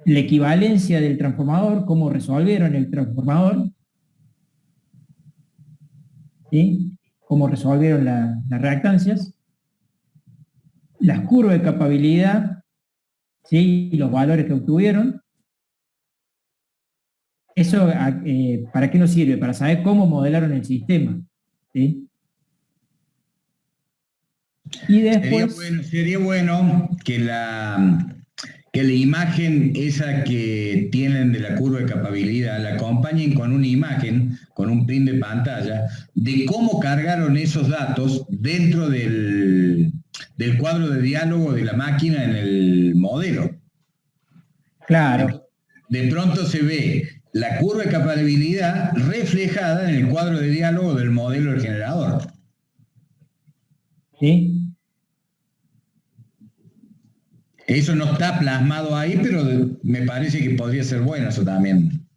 la equivalencia del transformador, cómo resolvieron el transformador, ¿sí? Cómo resolvieron las reactancias, las curvas de capabilidad, ¿sí? Y los valores que obtuvieron. Eso, ¿para qué nos sirve? Para saber cómo modelaron el sistema, ¿sí? Y después... Sería bueno que la imagen esa que tienen de la curva de capabilidad la acompañen con una imagen, con un print de pantalla, de cómo cargaron esos datos dentro del cuadro de diálogo de la máquina en el modelo. Claro. De pronto se ve la curva de capabilidad reflejada en el cuadro de diálogo del modelo del generador. ¿Sí? Eso no está plasmado ahí, pero me parece que podría ser bueno eso también.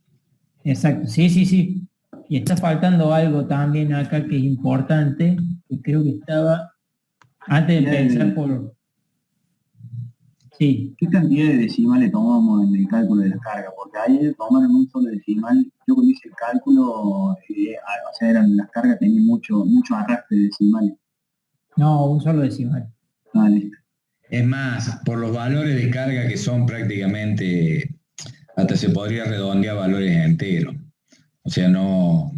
Exacto, sí, sí, sí. Y está faltando algo también acá que es importante, que creo que estaba antes de pensar por... Sí. ¿Qué cantidad de decimales tomamos en el cálculo de la carga? Porque ahí tomaron un solo decimal. Yo cuando hice el cálculo, o sea, las cargas tenían mucho arrastre de decimales. No, un solo decimal. Vale. Es más, por los valores de carga que son prácticamente, hasta se podría redondear valores enteros. O sea, no...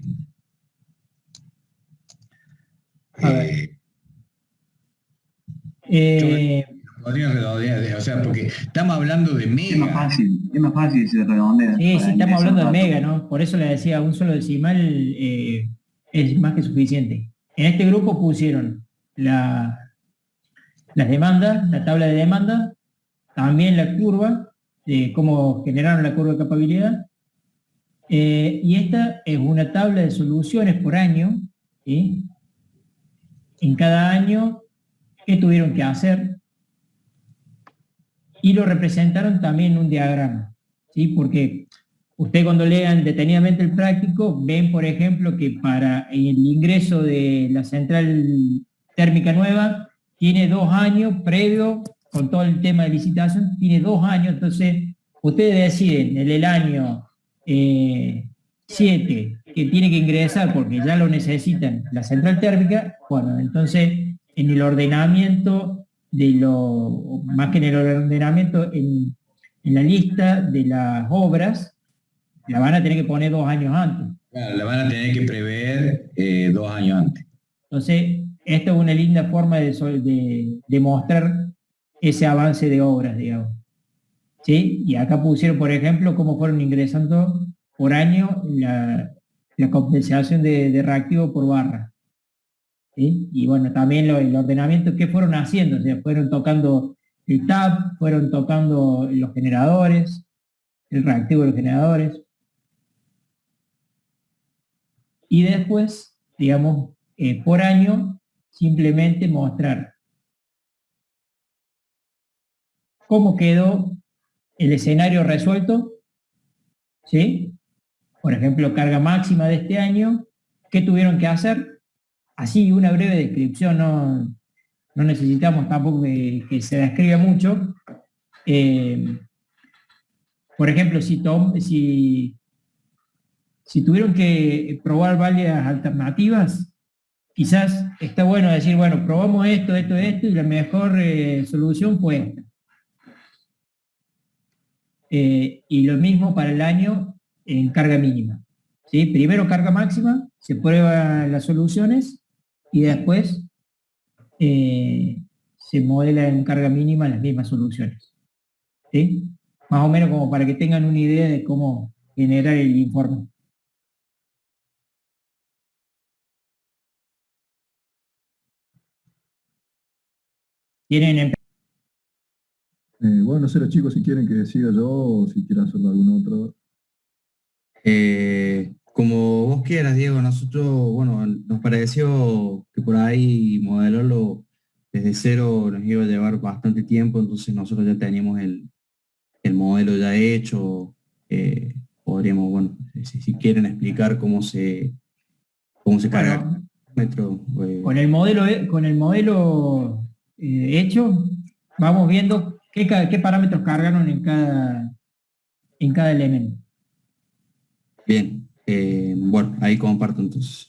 podría redondear, o sea, porque estamos hablando de mega. Es más fácil si se redondea. Sí, sí, estamos hablando de mega, ¿no? Por eso le decía, un solo decimal es más que suficiente. En este grupo pusieron las demandas, la tabla de demanda, también la curva, de cómo generaron la curva de capabilidad, y esta es una tabla de soluciones por año, ¿sí? En cada año, qué tuvieron que hacer, y lo representaron también en un diagrama, ¿sí? Porque usted cuando lean detenidamente el práctico, ven, por ejemplo, que para el ingreso de la central térmica nueva, tiene 2 años previo, con todo el tema de licitación, tiene 2 años, entonces ustedes deciden en el año 7 que tiene que ingresar porque ya lo necesitan la central térmica, bueno, entonces en el ordenamiento más que en el ordenamiento, en la lista de las obras, la van a tener que poner 2 años antes. Claro, la van a tener que prever 2 años antes. Entonces, esta es una linda forma de mostrar ese avance de obras, digamos. ¿Sí? Y acá pusieron, por ejemplo, cómo fueron ingresando por año la compensación de reactivo por barra. ¿Sí? Y bueno, también el ordenamiento, ¿qué fueron haciendo? O sea, fueron tocando el TAP, fueron tocando los generadores, el reactivo de los generadores. Y después, digamos, por año, simplemente mostrar cómo quedó el escenario resuelto, ¿sí? Por ejemplo, carga máxima de este año, ¿qué tuvieron que hacer? Así, una breve descripción, no necesitamos tampoco que se describa mucho. Por ejemplo, si tuvieron que probar varias alternativas, quizás está bueno decir, bueno, probamos esto, y la mejor solución fue esta. Y lo mismo para el año en carga mínima. ¿Sí? Primero carga máxima, se prueban las soluciones y después se modela en carga mínima las mismas soluciones. ¿Sí? Más o menos como para que tengan una idea de cómo generar el informe. ¿Tienen? Bueno, no sé los chicos si quieren que siga yo o si quieren hacerlo algún otro. Como vos quieras, Diego, nosotros, bueno, nos pareció que por ahí modelarlo desde cero nos iba a llevar bastante tiempo, entonces nosotros ya teníamos el el modelo ya hecho. Podríamos, bueno, si quieren explicar cómo se carga el parámetro. Con el modelo hecho, vamos viendo qué parámetros cargaron en cada elemento. Bien, bueno, ahí comparto entonces.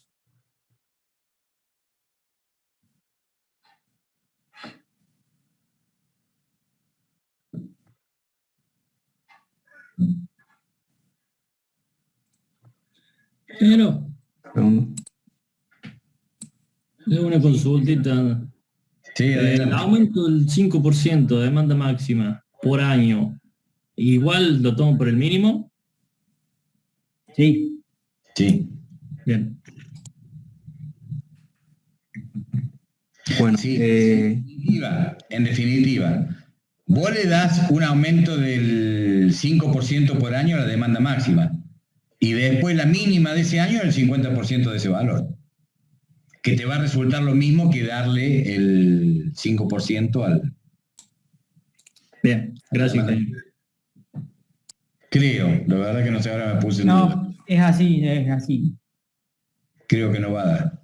Pero, Segundo. tengo una consultita. Sí, El adelante. aumento del 5% de demanda máxima por año, ¿igual lo tomo por el mínimo? Sí. Sí. Bien. Bueno, Sí, en definitiva, vos le das un aumento del 5% por año a la demanda máxima y después la mínima de ese año el 50% de ese valor, que te va a resultar lo mismo que darle el 5% al... Bien, gracias. Creo, la verdad que no sé, ahora me puse en duda. No, es así. Creo que no va a dar.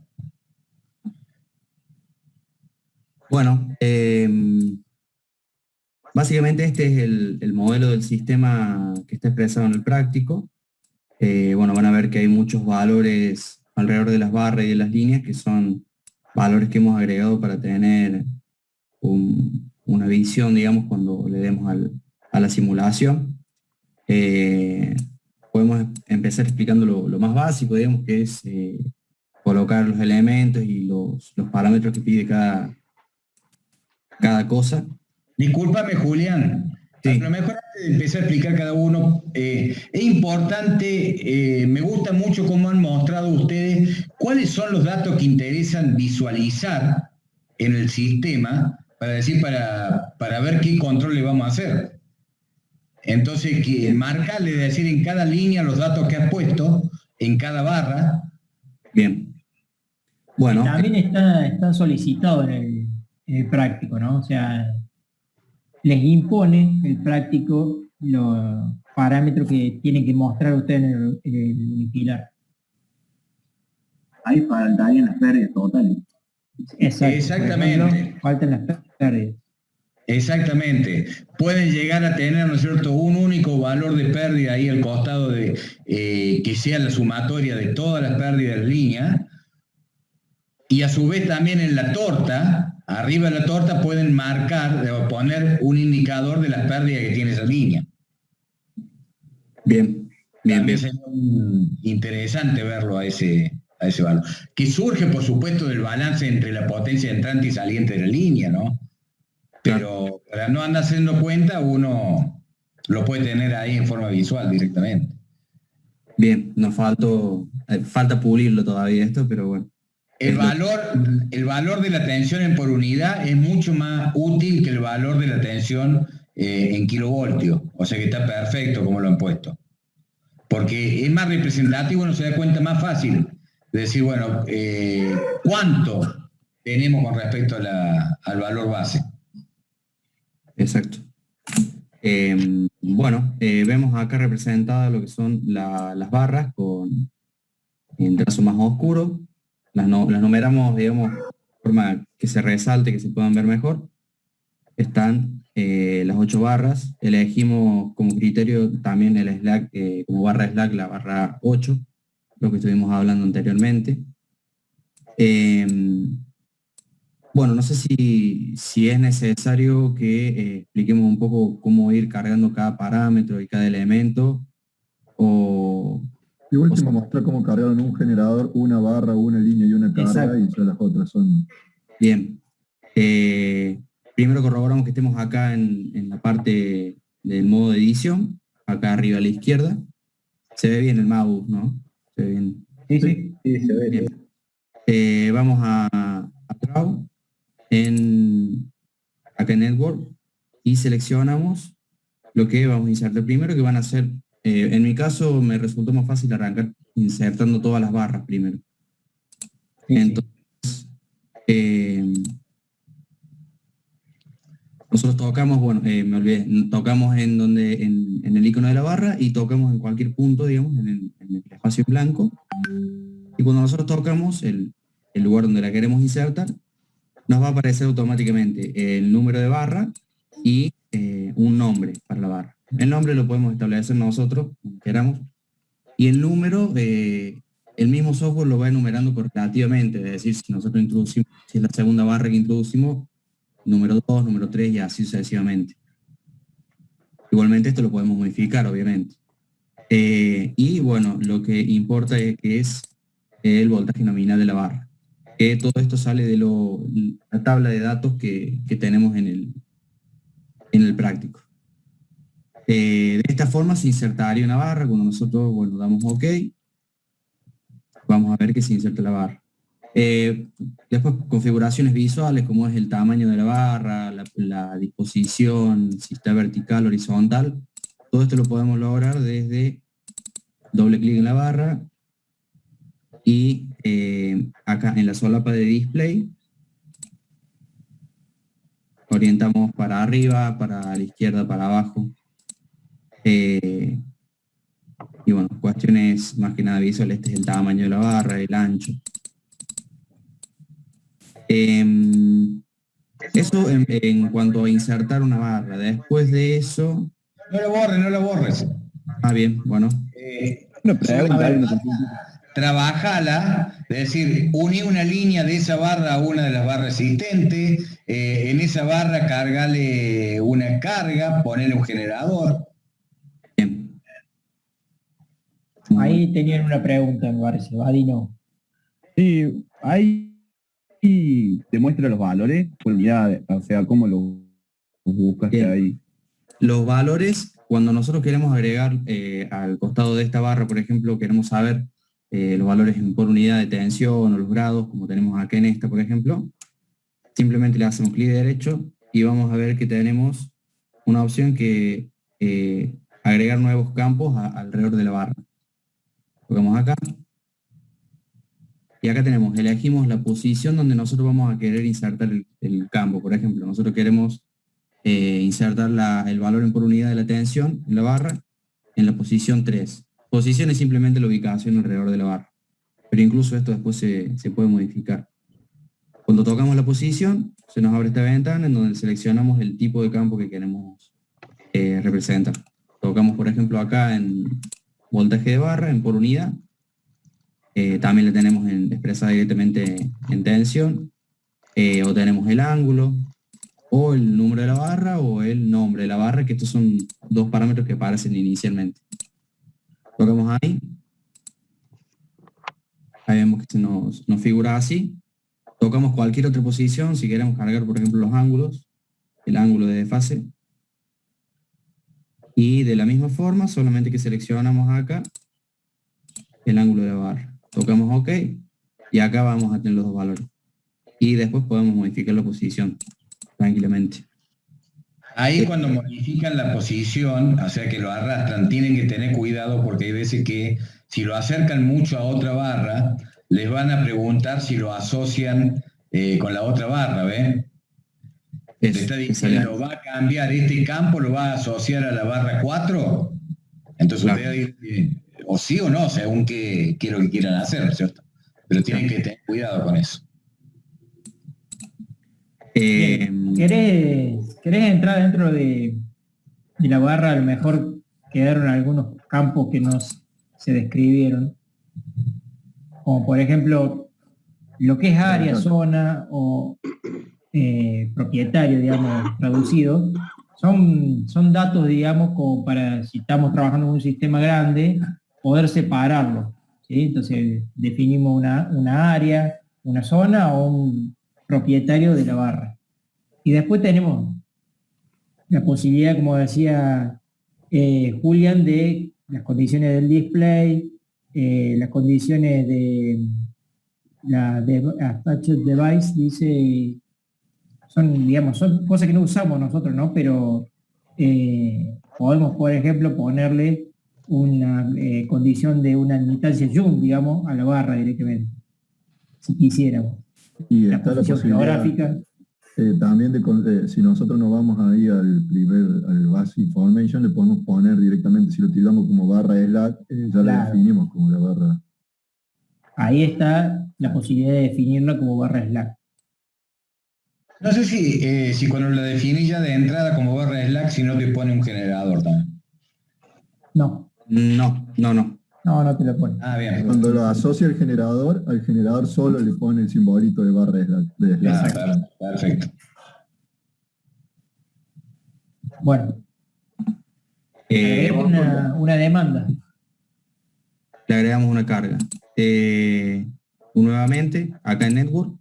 bueno, básicamente este es el modelo del sistema que está expresado en el práctico. Bueno, van a ver que hay muchos valores alrededor de las barras y de las líneas que son valores que hemos agregado para tener una visión, digamos, cuando le demos a la simulación. Podemos empezar explicando lo más básico, digamos, que es colocar los elementos y los parámetros que pide cada cosa. Discúlpame, Julián. Sí. A lo mejor antes de empezar a explicar cada uno, es importante, me gusta mucho cómo han mostrado ustedes cuáles son los datos que interesan visualizar en el sistema para ver qué control le vamos a hacer. Entonces, que marcarle, es decir, en cada línea los datos que has puesto, en cada barra. Bien. Bueno. También está solicitado en el práctico, ¿no? O sea, les impone el práctico los parámetros que tienen que mostrar ustedes en el unipilar. Ahí faltarían las pérdidas totales. Exacto. Exactamente. Por ejemplo, faltan las pérdidas. Exactamente. Pueden llegar a tener, ¿no es cierto?, un único valor de pérdida ahí al costado de que sea la sumatoria de todas las pérdidas en línea. Y a su vez también en la torta, arriba de la torta pueden marcar o poner un indicador de las pérdidas que tiene esa línea. Bien. Sería interesante verlo a ese valor. Que surge, por supuesto, del balance entre la potencia entrante y saliente de la línea, ¿no? Pero para no andar haciendo cuenta, uno lo puede tener ahí en forma visual directamente. Bien, nos falta pulirlo todavía esto, pero bueno. El valor de la tensión en por unidad es mucho más útil que el valor de la tensión en kilovoltios. O sea que está perfecto como lo han puesto. Porque es más representativo, uno se da cuenta más fácil de decir, bueno, ¿cuánto tenemos con respecto al valor base? Exacto. Bueno, vemos acá representadas lo que son las barras en trazo más oscuro. Las numeramos, digamos, de forma que se resalte, que se puedan ver mejor. Están las 8 barras. Elegimos como criterio también el slack, como barra slack, la barra 8, lo que estuvimos hablando anteriormente. Bueno, no sé si es necesario que expliquemos un poco cómo ir cargando cada parámetro y cada elemento, o... Y último, mostrar cómo cargaron un generador, una barra, una línea y una carga. Exacto. Y ya las otras son... Bien. Primero corroboramos que estemos acá en la parte del modo de edición, acá arriba a la izquierda. Se ve bien el mouse, ¿no? Se ve bien. Sí, se ve bien. Vamos a Draw, acá en Network, y seleccionamos lo que vamos a insertar primero, que van a ser, en mi caso me resultó más fácil arrancar insertando todas las barras primero. Entonces, Nosotros tocamos, bueno, me olvidé, tocamos en el icono de la barra y tocamos en cualquier punto, digamos, en el espacio en blanco. Y cuando nosotros tocamos el lugar donde la queremos insertar, nos va a aparecer automáticamente el número de barra y un nombre para la barra. El nombre lo podemos establecer nosotros, como queramos, y el número, el mismo software lo va enumerando correlativamente, es decir, si nosotros introducimos, si es la segunda barra que introducimos, número 2, número 3 y así sucesivamente. Igualmente esto lo podemos modificar, obviamente. Y bueno, lo que importa es que es el voltaje nominal de la barra. Todo esto sale de la tabla de datos que tenemos en el práctico. De esta forma se insertaría una barra. Cuando nosotros, bueno, damos OK, vamos a ver que se inserta la barra. Después configuraciones visuales como es el tamaño de la barra, la disposición, si está vertical, horizontal, todo esto lo podemos lograr desde doble clic en la barra y acá en la solapa de display orientamos para arriba, para la izquierda, para abajo. Y bueno, cuestiones más que nada visuales, este es el tamaño de la barra, el ancho. Eso en cuanto a insertar una barra. Después de eso... No lo borres. Ah, bien, bueno. Trabajala, es decir, uní una línea de esa barra a una de las barras existentes, en esa barra cargale una carga, ponele un generador. Bien. Ahí tenían una pregunta, me parece, Vadino. Sí, ahí te muestra los valores por unidad, o sea, cómo los buscaste ahí. Los valores, cuando nosotros queremos agregar al costado de esta barra, por ejemplo, queremos saber los valores por unidad de tensión o los grados, como tenemos acá en esta, por ejemplo, simplemente le hacemos clic derecho y vamos a ver que tenemos una opción que agregar nuevos campos alrededor de la barra. Tocamos acá. Y acá elegimos la posición donde nosotros vamos a querer insertar el campo. Por ejemplo, nosotros queremos insertar el valor en por unidad de la tensión en la barra en la posición 3. Posición es simplemente la ubicación alrededor de la barra. Pero incluso esto después se puede modificar. Cuando tocamos la posición, se nos abre esta ventana en donde seleccionamos el tipo de campo que queremos representar. Tocamos, por ejemplo, acá en voltaje de barra, en por unidad. También le tenemos expresada directamente en tensión, o tenemos el ángulo, o el número de la barra, o el nombre de la barra, que estos son dos parámetros que aparecen inicialmente. Tocamos ahí. Ahí vemos que se nos figura así. Tocamos cualquier otra posición, si queremos cargar, por ejemplo, los ángulos, el ángulo de desfase. Y de la misma forma, solamente que seleccionamos acá el ángulo de la barra. Tocamos OK y acá vamos a tener los dos valores. Y después podemos modificar la posición tranquilamente. Ahí cuando modifican la posición, o sea que lo arrastran, tienen que tener cuidado porque hay veces que si lo acercan mucho a otra barra, les van a preguntar si lo asocian con la otra barra, ¿ven? Le está diciendo, ¿va a cambiar este campo, lo va a asociar a la barra 4? Entonces claro. Usted dice, o sí o no, según qué es lo que quieran hacer, ¿cierto? Pero tienen que tener cuidado con eso. ¿Querés entrar dentro de la barra? A lo mejor quedaron algunos campos que no se describieron. Como por ejemplo, lo que es área, zona o propietario, digamos, traducido. Son datos, digamos, como para, si estamos trabajando en un sistema grande, poder separarlo, ¿sí? Entonces definimos una área, una zona o un propietario de la barra. Y después tenemos la posibilidad, como decía Julián, de las condiciones del display, las condiciones de la Attached Device, dice, son cosas que no usamos nosotros, ¿no? Pero podemos, por ejemplo, ponerle una condición de una admitancia Joule, digamos, a la barra directamente, si quisiéramos. Y la posición geográfica. también si nosotros nos vamos ahí al base information, le podemos poner directamente, si lo tiramos como barra Slack, ya la definimos como la barra. Ahí está la posibilidad de definirla como barra Slack. No sé si cuando la definís ya de entrada como barra Slack, si no te pone un generador también. No. No te lo pone. Ah, bien. Cuando lo asocia al generador solo le pone el simbolito de barra Slack. Exacto. Perfecto. Bueno. Una demanda. Le agregamos una carga. Nuevamente, acá en Network,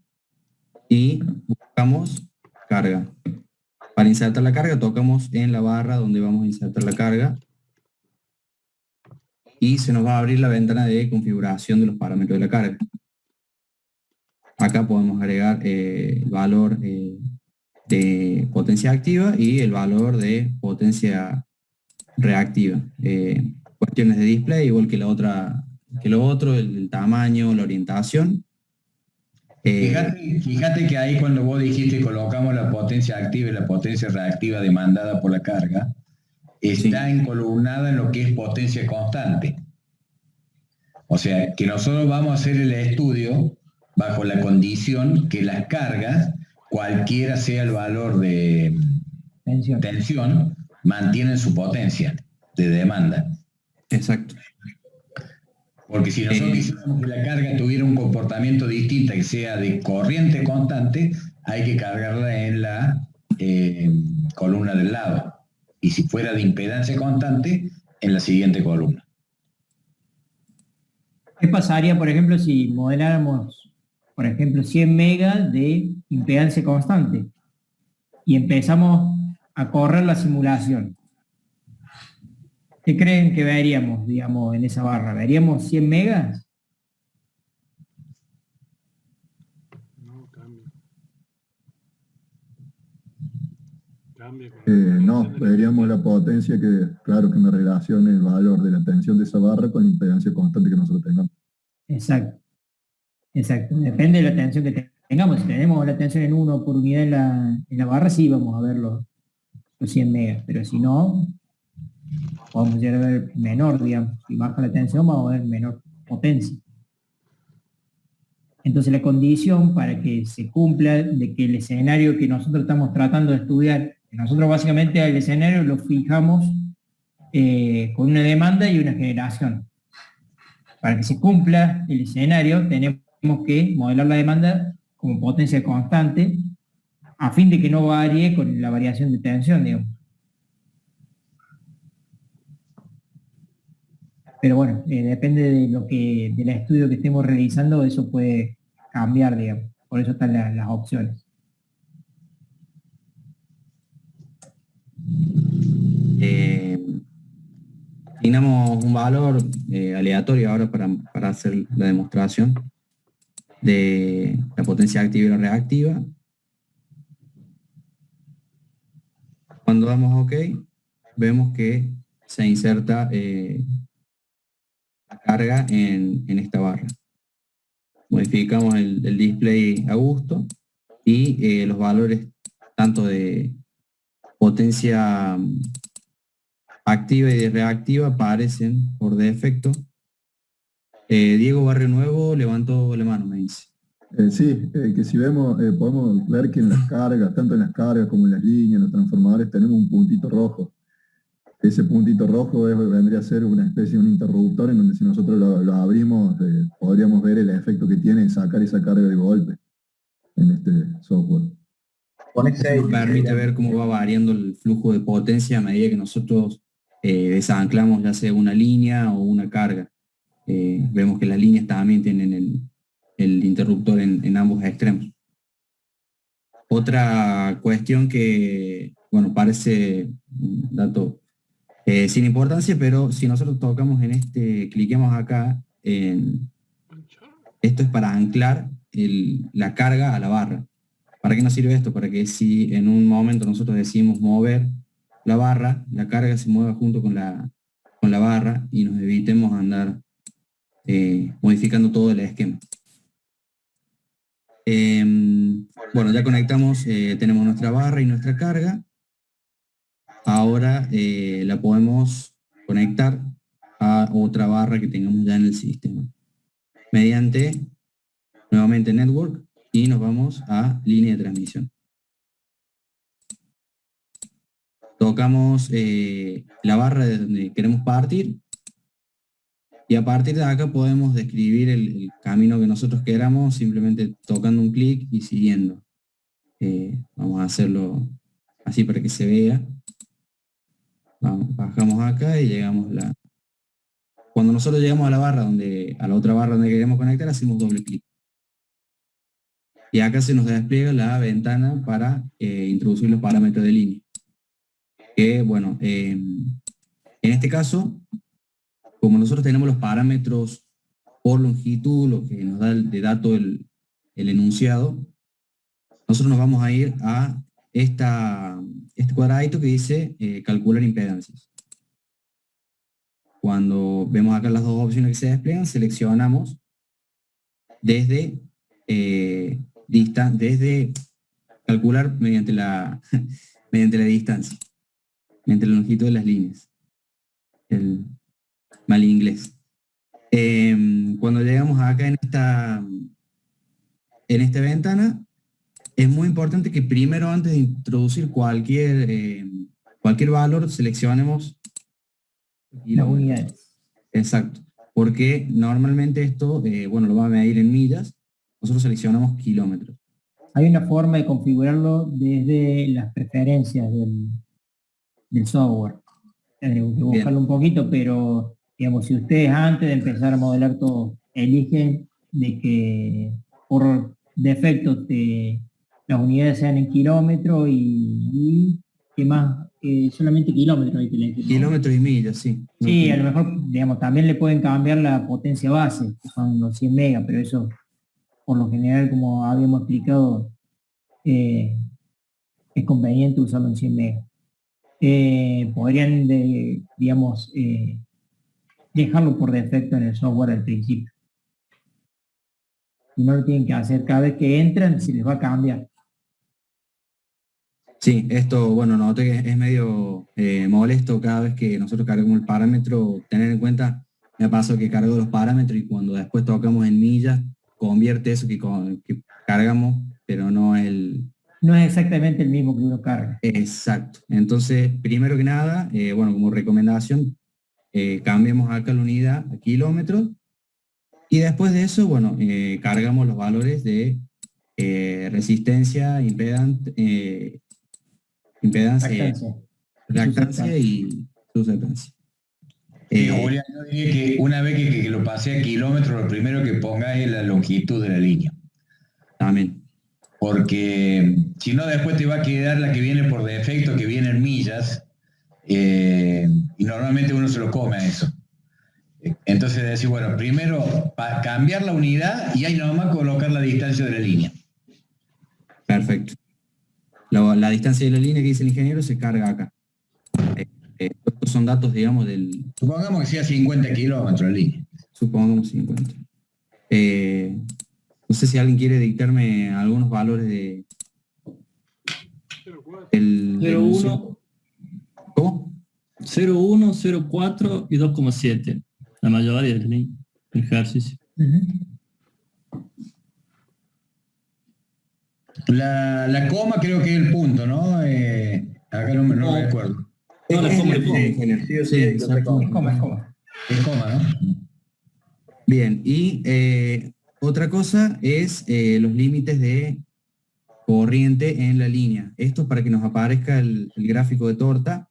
y buscamos carga. Para insertar la carga, tocamos en la barra donde vamos a insertar la carga, y se nos va a abrir la ventana de configuración de los parámetros de la carga. Acá podemos agregar el valor de potencia activa y el valor de potencia reactiva. Cuestiones de display, igual que lo otro, el tamaño, la orientación. Fíjate que ahí cuando vos dijiste colocamos la potencia activa y la potencia reactiva demandada por la carga, está encolumnada en lo que es potencia constante. O sea, que nosotros vamos a hacer el estudio bajo la condición que las cargas, cualquiera sea el valor de tensión, mantienen su potencia de demanda. Exacto. Porque si nosotros quisiéramos que la carga tuviera un comportamiento distinto, que sea de corriente constante, hay que cargarla en la columna del lado. Y si fuera de impedancia constante, en la siguiente columna. ¿Qué pasaría, por ejemplo, si modeláramos, por ejemplo, 100 megas de impedancia constante y empezamos a correr la simulación? ¿Qué creen que veríamos, digamos, en esa barra? ¿Veríamos 100 megas? No, veríamos la potencia que me relacione el valor de la tensión de esa barra con la impedancia constante que nosotros tengamos. Exacto. Depende de la tensión que tengamos. Si tenemos la tensión en 1 por unidad en la barra, sí vamos a ver los 100 megas. Pero si no, podemos llegar a ver menor, digamos. Si baja la tensión, vamos a ver menor potencia. Entonces la condición para que se cumpla de que el escenario que nosotros estamos tratando de estudiar, que nosotros básicamente el escenario lo fijamos con una demanda y una generación. Para que se cumpla el escenario tenemos que modelar la demanda como potencia constante a fin de que no varíe con la variación de tensión, digamos. Pero bueno, depende del estudio que estemos realizando, eso puede cambiar, digamos. Por eso están las opciones. Asignamos un valor aleatorio ahora para hacer la demostración de la potencia activa y la reactiva. Cuando damos OK, vemos que se inserta la carga en esta barra. Modificamos el display a gusto y los valores tanto de potencia activa y de reactiva aparecen por defecto. Diego Barrio Nuevo levantó la mano, me dice. Sí, que si vemos, podemos ver que en las cargas, tanto en las cargas como en las líneas, en los transformadores, tenemos un puntito rojo. Ese puntito rojo vendría a ser una especie de un interruptor en donde si nosotros lo abrimos, podríamos ver el efecto que tiene en sacar esa carga de golpe en este software. Eso permite ver cómo va variando el flujo de potencia a medida que nosotros desanclamos ya sea una línea o una carga. Vemos que las líneas también tienen el interruptor en ambos extremos. Otra cuestión que, bueno, parece un dato sin importancia, pero si nosotros tocamos en cliquemos acá, esto es para anclar la carga a la barra. ¿Para qué nos sirve esto? Para que si en un momento nosotros decidimos mover la barra, la carga se mueva junto con la barra y nos evitemos andar modificando todo el esquema. Bueno, ya conectamos, tenemos nuestra barra y nuestra carga. Ahora la podemos conectar a otra barra que tengamos ya en el sistema. Mediante, nuevamente, Network, y nos vamos a línea de transmisión. Tocamos la barra de donde queremos partir, y a partir de acá podemos describir el camino que nosotros queramos, simplemente tocando un clic y siguiendo. Vamos a hacerlo así para que se vea. Bajamos acá y llegamos Cuando nosotros llegamos a la barra a la otra barra donde queremos conectar, hacemos doble clic. Y acá se nos despliega la ventana para introducir los parámetros de línea. Que bueno, en este caso, como nosotros tenemos los parámetros por longitud, lo que nos da de dato el enunciado, nosotros nos vamos a ir a este cuadradito que dice calcular impedancias. Cuando vemos acá las dos opciones que se despliegan, seleccionamos desde calcular mediante la distancia, mediante la longitud de las líneas. El mal inglés. Cuando llegamos acá en esta ventana, es muy importante que primero, antes de introducir cualquier valor, seleccionemos las unidades. Exacto, porque normalmente esto, bueno, lo va a medir en millas, nosotros seleccionamos kilómetros. Hay una forma de configurarlo desde las preferencias del software. Tengo que buscarlo un poquito, pero digamos, si ustedes antes de empezar a modelar todo, eligen de que por defecto las unidades sean en kilómetros y ¿qué más? Solamente kilómetros. Kilómetros y millas, sí. Sí, a lo mejor, digamos, también le pueden cambiar la potencia base, que son los 100 megas, pero eso, por lo general, como habíamos explicado, es conveniente usarlo en 100 megas. Podrían, digamos, dejarlo por defecto en el software al principio. Y no lo tienen que hacer cada vez que entran, se les va a cambiar. Sí, esto, bueno, noté que es medio molesto cada vez que nosotros cargamos el parámetro. Tener en cuenta, me ha pasado que cargo los parámetros y cuando después tocamos en millas, convierte eso que cargamos, pero no no es exactamente el mismo que uno carga. Exacto. Entonces, primero que nada, bueno, como recomendación, cambiemos acá la unidad a kilómetros y después de eso, bueno, cargamos los valores de resistencia, reactancia y susceptancia. Julián, yo diría que una vez que lo pase a kilómetros, lo primero que ponga es la longitud de la línea. También. Porque si no, después te va a quedar la que viene por defecto, que viene en millas, y normalmente uno se lo come a eso. Entonces decir, bueno, primero para cambiar la unidad y ahí nomás colocar la distancia de la línea. Perfecto. La distancia de la línea que dice el ingeniero se carga acá. Estos son datos, digamos, Supongamos que sea 50 kilómetros la línea. Supongamos 50. No sé si alguien quiere dictarme algunos valores de... 0,1. ¿Cómo? 0,1, 0,4 y 2,7. La mayoría del ejercicio. La coma creo que es el punto, ¿no? Acá no me acuerdo. No, la coma es coma. Es coma, ¿no? Bien, y otra cosa es los límites de corriente en la línea. Esto es para que nos aparezca el gráfico de torta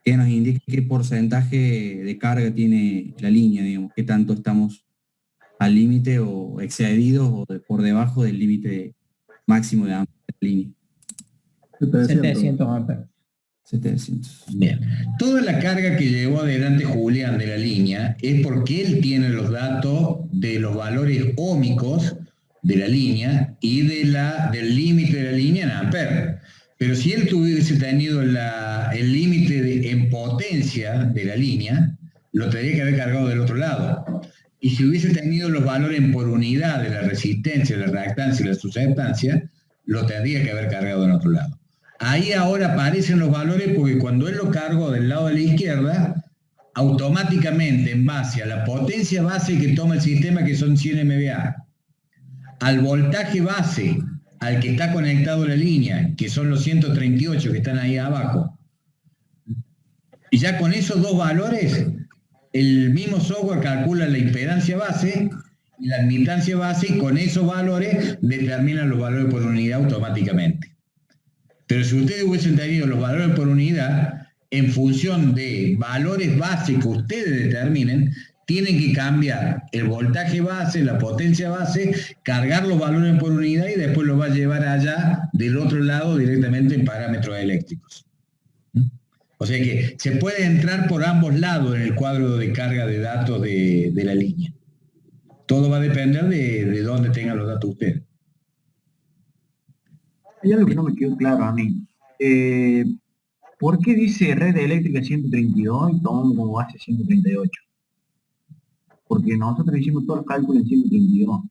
que nos indique qué porcentaje de carga tiene la línea, digamos, qué tanto estamos al límite o excedidos o por debajo del límite máximo de amperes de la línea. 700 amperes. 700. Bien. Toda la carga que llevó adelante Julián de la línea es porque él tiene los datos de los valores óhmicos de la línea y del límite de la línea en amperes. Pero si él hubiese tenido el límite en potencia de la línea, lo tendría que haber cargado del otro lado. y si hubiese tenido los valores por unidad de la resistencia, la reactancia y la susceptancia, lo tendría que haber cargado en otro lado. Ahí ahora aparecen los valores porque cuando él lo cargó del lado de la izquierda, automáticamente en base a la potencia base que toma el sistema, que son 100 MVA, al voltaje base al que está conectado la línea, que son los 138 que están ahí abajo, y ya con esos dos valores, el mismo software calcula la impedancia base y la admitancia base, y con esos valores determinan los valores por unidad automáticamente. Pero si ustedes hubiesen tenido los valores por unidad, en función de valores base que ustedes determinen, tienen que cambiar el voltaje base, la potencia base, cargar los valores por unidad y después los va a llevar allá del otro lado directamente en parámetros eléctricos. O sea que se puede entrar por ambos lados en el cuadro de carga de datos de la línea. Todo va a depender de dónde tengan los datos ustedes. Hay algo que no me quedó claro a mí. ¿Por qué dice red eléctrica 132 y tomamos como base 138? Porque nosotros hicimos todos los cálculos en 132.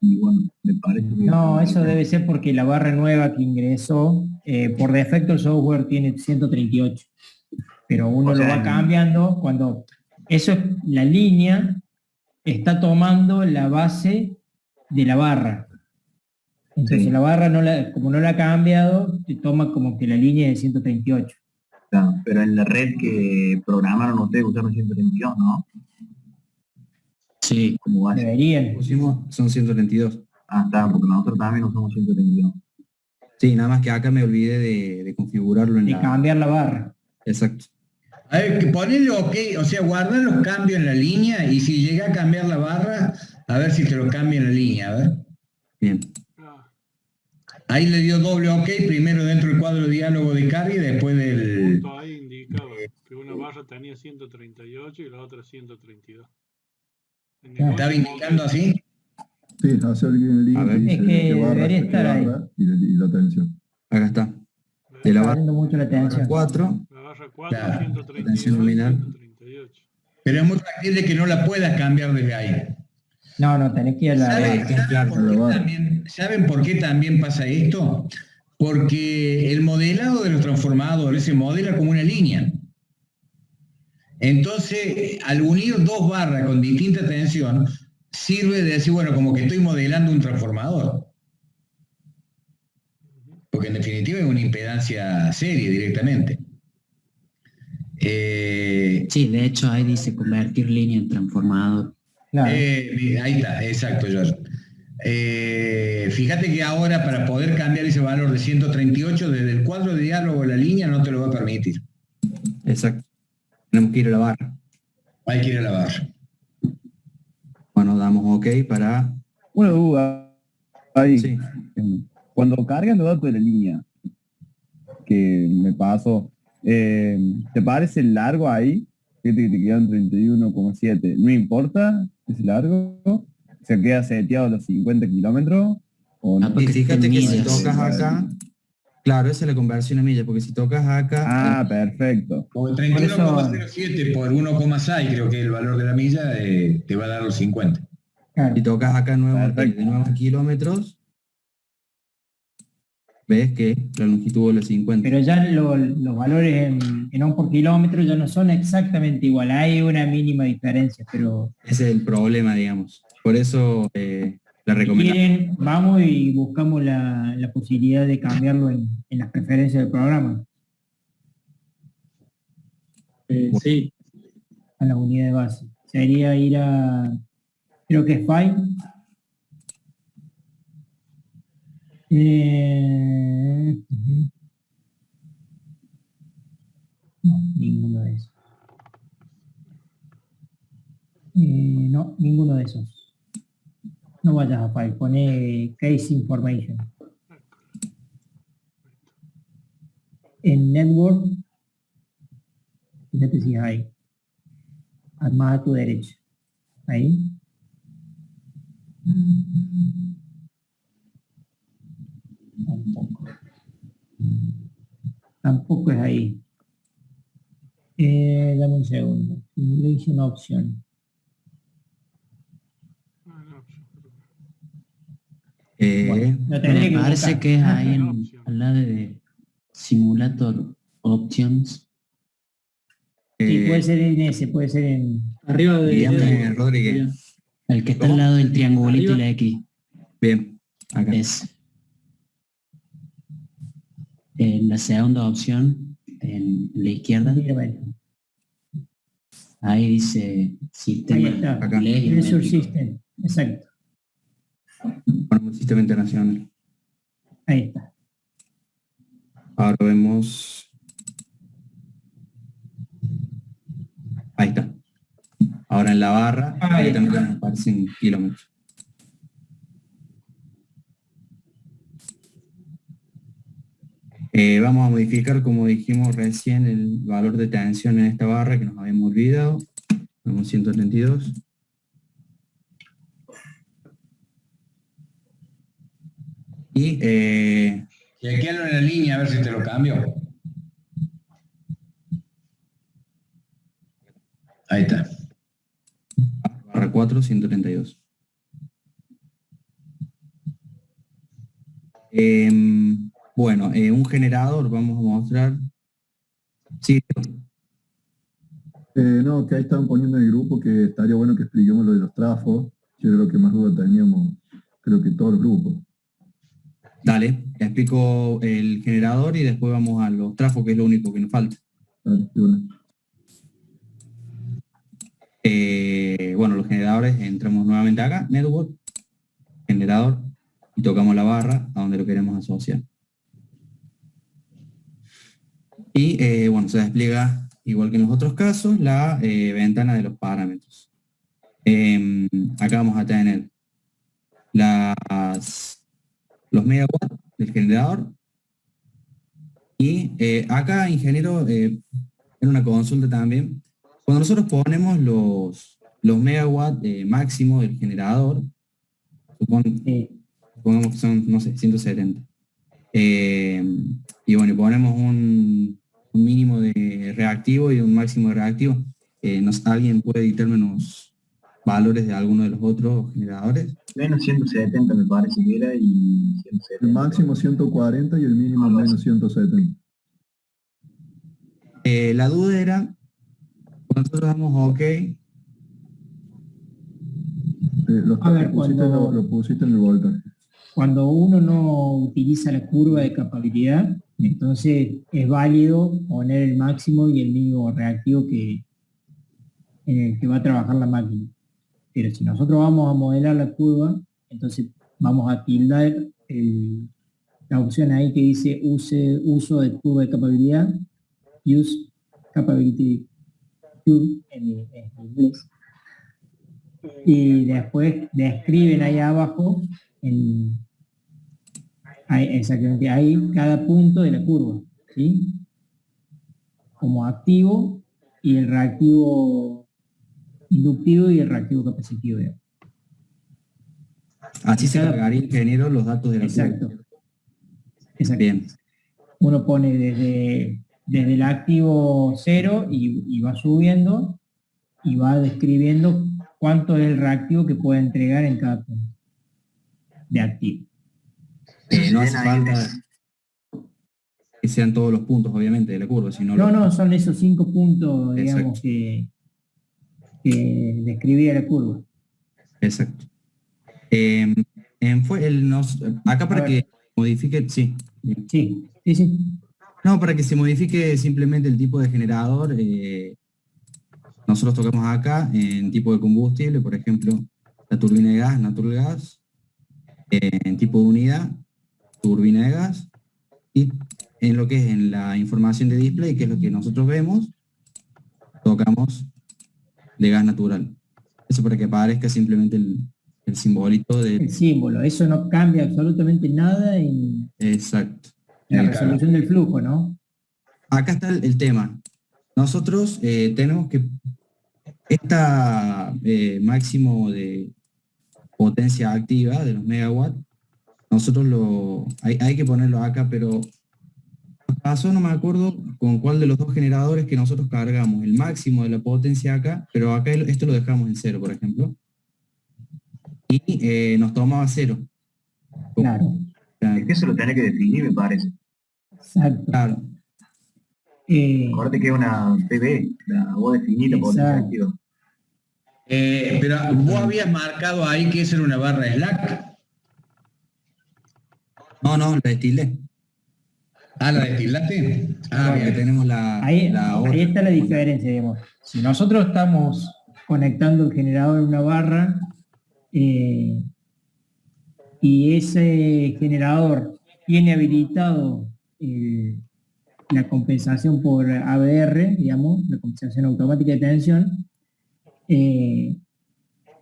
Y bueno, me parece que... No, eso debe ser porque la barra nueva que ingresó, por defecto el software tiene 138. Pero uno lo va cambiando cuando... Eso es la línea, está tomando la base de la barra. Entonces Sí. la barra, como no la ha cambiado, te toma como que la línea es de 138. Claro, pero en la red que programaron ustedes usaron 132, ¿no? Sí, Como base. Deberían. pusimos, son 132. Ah, está, porque nosotros también usamos 132. Sí, nada más que acá me olvidé de configurarlo en De la... cambiar la barra. Exacto. A ver, que ponerle OK, o sea, guardar los cambios en la línea y si llega a cambiar la barra, a ver si te lo cambia en la línea, a ver. Bien. Ahí le dio doble OK, primero dentro del cuadro de diálogo de carga y después del... Justo ahí indicaba que una barra tenía 138 y la otra 132. En el ¿Estaba último indicando OK. así? Sí, hacer el link A ver. que Es dice que qué barra, debería qué estar ahí. barra y la tensión. Acá está. De la Está barra dando mucho la atención. 4, La barra 4, Claro. 132 Atención y nominal. 138. Pero es muy factible que no la puedas cambiar desde ahí. No, tenés que ir a la ¿Saben, barra. claro, por qué ¿saben por qué también pasa esto? Porque el modelado de los transformadores se modela como una línea. Entonces, al unir dos barras con distinta tensión, sirve de decir, bueno, como que estoy modelando un transformador. Porque en definitiva es una impedancia serie directamente. Sí, de hecho ahí dice convertir línea en transformador. Claro. Ahí está, exacto, George. Fíjate que ahora para poder cambiar ese valor de 138 desde el cuadro de diálogo de la línea no te lo va a permitir. exacto. Tenemos que ir a la barra. Hay que ir a la barra. Bueno, damos OK para... Una duda. Ahí. Sí. Cuando cargas los datos de la línea, que me pasó, ¿te parece largo ahí? Fíjate que te quedan 31,7. ¿No importa ese largo? ¿Se queda seteado a los 50 kilómetros? ¿O no? Y fíjate que si millas. tocas acá, claro, esa es la conversión a millas, porque si tocas acá... Ah, perfecto. O 31,07 por 1,6 creo que el valor de la milla te va a dar los 50. Si tocas acá de nuevo kilómetros, ves que la longitud de los 50. Pero ya los valores en ohm por kilómetro ya no son exactamente igual, hay una mínima diferencia, pero Ese es el problema, digamos. Por eso la si recomendación. quieren, vamos y buscamos la posibilidad de cambiarlo en las preferencias del programa, Sí, a la unidad de base. Sería ir a, creo que es File. No, ninguno de esos. No, ninguno de esos. No vayas a File, pone Case Information. En Network, fíjate si hay. Más a tu derecha. Ahí. Tampoco. Tampoco es ahí. Dame un segundo. Simulation Option. Lo tendría Me que parece buscar. que es ahí al lado de Simulator Options. Sí, puede ser en ese, puede ser en... Arriba de... Dígame, Rodríguez. El que está al lado del triangulito y la X. Bien, acá. Es la segunda opción, en la izquierda. Ahí dice sistema. Ahí está. Acá. Resource System. Exacto. Ponemos el sistema internacional. Ahí está. Ahora vemos. Ahí está. Ahora en la barra, ahí también nos aparecen kilómetros. Vamos a modificar, como dijimos recién, el valor de tensión en esta barra que nos habíamos olvidado. Vamos 132. Y chequealo en la línea a ver si te lo cambio. Ahí está. barra 4, 132. Bueno, un generador, vamos a mostrar. Sí. No, que ahí estaban poniendo en el grupo que estaría bueno que expliquemos lo de los trafos, que era lo que más duda teníamos, creo que todos los grupos. Dale, explico el generador y después vamos a los trafos, que es lo único que nos falta. Dale, de una. Bueno, los generadores, entramos nuevamente acá, Network, generador, y tocamos la barra a donde lo queremos asociar. Y bueno, se despliega, igual que en los otros casos, la ventana de los parámetros. Acá vamos a tener los megawatts del generador. Y acá, ingeniero, en una consulta también, cuando nosotros ponemos los megawatts máximo del generador, supongamos que son, no sé, 170. Y bueno, ponemos un mínimo de reactivo y un máximo de reactivo. ¿Alguien puede dictarme unos valores de alguno de los otros generadores? Menos 170 me parece que era y 170. El máximo 140 y el mínimo menos 170. La duda era, cuando nosotros damos OK, lo pusiste en el voltaje. Cuando uno no utiliza la curva de capabilidad, entonces es válido poner el máximo y el mínimo reactivo en el que va a trabajar la máquina. Pero si nosotros vamos a modelar la curva, entonces vamos a tildar la opción ahí que dice uso de curva de capabilidad, use capability curve en inglés. Y después describen ahí abajo exactamente ahí cada punto de la curva, ¿sí? Como activo y el reactivo inductivo y el reactivo capacitivo. Digamos. Así se cargaría, ingeniero, los datos de la Exacto. curva. Exacto. Bien. Uno pone desde el activo 0 y va subiendo y va describiendo cuánto es el reactivo que puede entregar en cada punto de activo. No hace falta que sean todos los puntos, obviamente, de la curva, sino No, son esos 5 puntos, digamos, que describía la curva. Exacto. Acá para que modifique, sí. Sí. No, para que se modifique simplemente el tipo de generador, nosotros tocamos acá en tipo de combustible, por ejemplo, la turbina de gas, natural gas, en tipo de unidad, turbina de gas, y en lo que es en la información de display, que es lo que nosotros vemos, tocamos de gas natural. Eso para que aparezca simplemente el simbolito de... El símbolo, eso no cambia absolutamente nada en Exacto. la resolución del flujo, ¿no? Acá está el tema. Nosotros tenemos que esta máximo de potencia activa de los megawatts, nosotros hay que ponerlo acá, pero pasó, no me acuerdo con cuál de los dos generadores que nosotros cargamos el máximo de la potencia acá, pero acá esto lo dejamos en 0, por ejemplo, y nos tomaba 0. Claro. Es que eso lo tenés que definir, me parece. Exacto. Claro. Acuérdate que es una PB, vos definís la potencia Exacto. activa. Pero vos habías marcado ahí que esa era una barra Slack. No, la destilé. Ah, ¿la destilaste? Ah, Porque bien. tenemos la Ahí hora. está la diferencia, digamos. Si nosotros estamos conectando el generador en una barra y ese generador tiene habilitado la compensación por ABR, digamos, la compensación automática de tensión,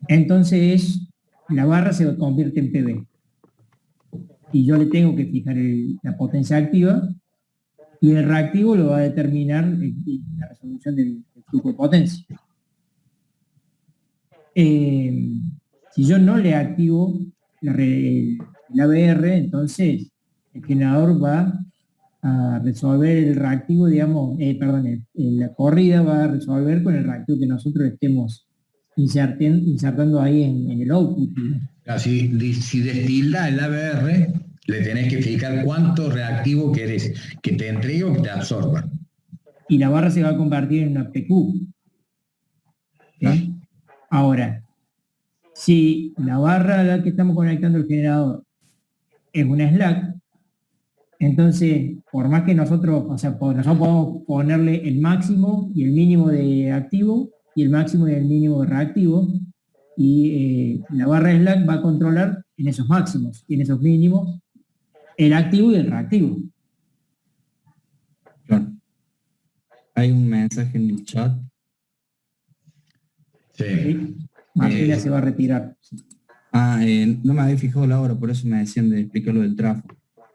entonces la barra se convierte en PB. Y yo le tengo que fijar la potencia activa y el reactivo lo va a determinar la resolución del flujo de potencia. Si yo no le activo el ABR, entonces el generador va a resolver el reactivo, digamos, la corrida va a resolver con el reactivo que nosotros estemos insertando ahí en el output. Si destilda el ABR, le tenés que fijar cuánto reactivo querés que te entregue o que te absorba. Y la barra se va a convertir en una PQ. ¿Sí? Ahora, si la barra a la que estamos conectando el generador es una slack, entonces, por más que nosotros podemos ponerle el máximo y el mínimo de activo y el máximo y el mínimo de reactivo, y la barra slack va a controlar en esos máximos y en esos mínimos el activo y el reactivo. Claro. Hay un mensaje en el chat. Sí. Martina se va a retirar. No me había fijado la hora, por eso me decían de explicar lo del trafo.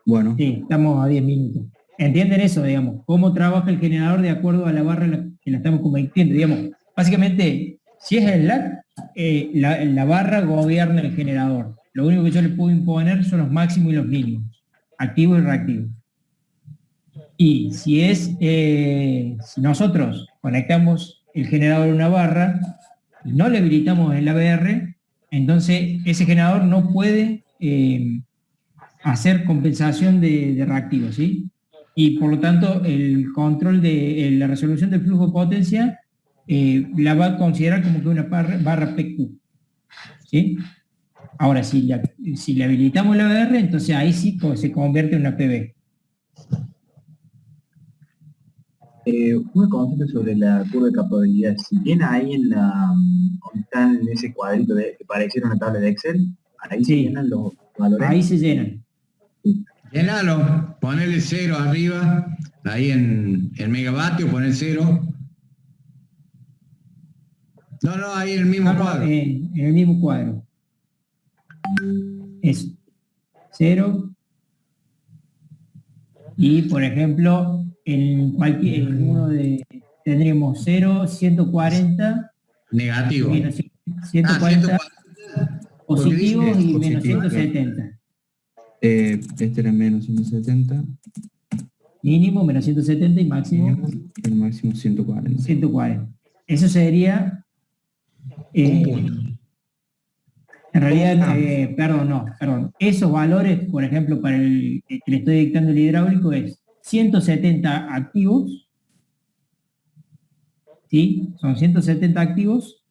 Bueno. Sí, estamos a 10 minutos. ¿Entienden eso, digamos? ¿Cómo trabaja el generador de acuerdo a la barra que la estamos convirtiendo? Digamos, básicamente, si es el LAC, la barra gobierna el generador. Lo único que yo le puedo imponer son los máximos y los mínimos, activo y reactivo. Y si nosotros conectamos el generador a una barra y no le habilitamos el ABR, entonces ese generador no puede hacer compensación de reactivo, ¿sí? Y por lo tanto el control de la resolución del flujo de potencia la va a considerar como que una barra PQ, ¿sí? Ahora, si le habilitamos la ABR, entonces ahí sí se convierte en una PB. Una consulta sobre la curva de capacidad. Si bien ahí está en ese cuadrito que pareciera una tabla de Excel, ahí se llenan los valores. Ahí se llenan. Sí. Llenalo, ponele 0 arriba, ahí en megavatio, poner 0. No, ahí en el mismo cuadro. En el mismo cuadro. Eso. 0. Y, por ejemplo, en uno tendremos 0, 140. Negativo. Menos 140 positivos y menos 170. Este era menos 170. Mínimo, menos 170 y máximo. El máximo 140. 140. Eso sería... un punto. En realidad, perdón. Esos valores, por ejemplo, para el que le estoy dictando el hidráulico es 170 activos. ¿Sí? Son 170 activos.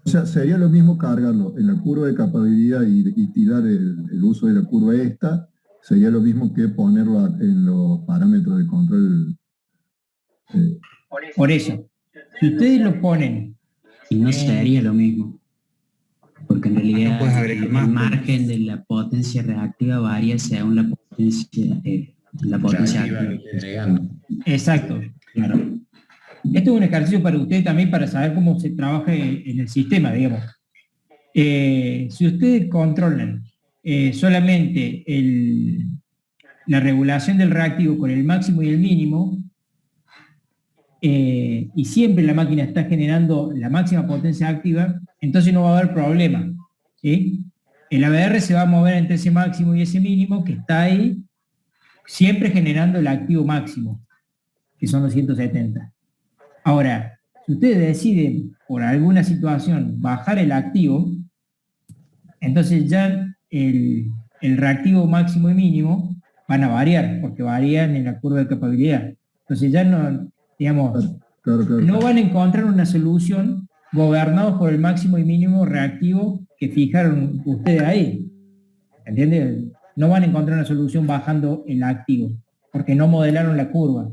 O sea, sería lo mismo cargarlo en la curva de capacidad y tirar el uso de la curva esta, sería lo mismo que ponerlo en los parámetros de control. Por eso, si ustedes lo ponen... Y no sería lo mismo. Porque en realidad no puedes agregar más, el margen de la potencia reactiva varía según la potencia activa. Exacto. Claro. Esto es un ejercicio para ustedes también para saber cómo se trabaja en el sistema, digamos. Si ustedes controlan solamente la regulación del reactivo con el máximo y el mínimo, y siempre la máquina está generando la máxima potencia activa, entonces no va a haber problema, ¿sí? El ABR se va a mover entre ese máximo y ese mínimo que está ahí, siempre generando el activo máximo, que son los 170. Ahora, si ustedes deciden por alguna situación bajar el activo, Entonces ya el reactivo máximo y mínimo van a variar, porque varían en la curva de capabilidad. Entonces ya no, digamos, no van a encontrar una solución gobernados por el máximo y mínimo reactivo que fijaron ustedes ahí. ¿Entiendes? No van a encontrar una solución bajando el activo, porque no modelaron la curva.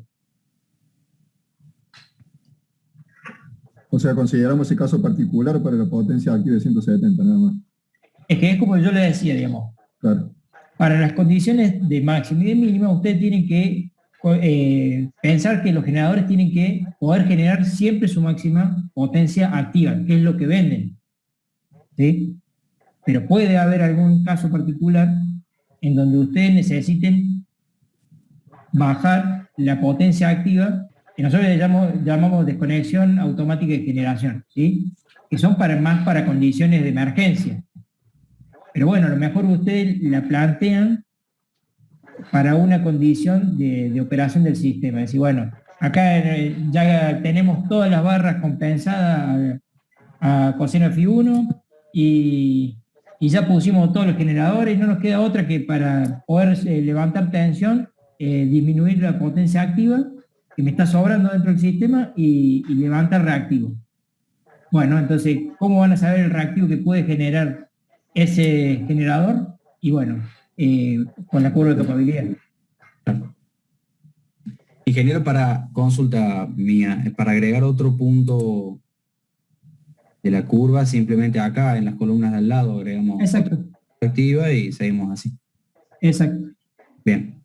O sea, consideramos ese caso particular para la potencia activa de 170 nada más. Es que es como yo le decía, digamos. Claro. Para las condiciones de máximo y de mínimo, ustedes tienen que pensar que los generadores tienen que poder generar siempre su máxima potencia activa, que es lo que venden. ¿Sí? Pero puede haber algún caso particular en donde ustedes necesiten bajar la potencia activa, que nosotros le llamamos desconexión automática de generación, ¿sí? Que son más para condiciones de emergencia. Pero bueno, a lo mejor ustedes la plantean para una condición de operación del sistema. Es decir, bueno, acá ya tenemos todas las barras compensadas a coseno Fi1 y ya pusimos todos los generadores y no nos queda otra que para poder levantar tensión, disminuir la potencia activa que me está sobrando dentro del sistema y levantar reactivo. Bueno, entonces, ¿cómo van a saber el reactivo que puede generar ese generador? Y bueno, con la curva de capabilidad. Ingeniero, para consulta mía, para agregar otro punto de la curva, simplemente acá en las columnas de al lado agregamos activa y seguimos así. Exacto. Bien.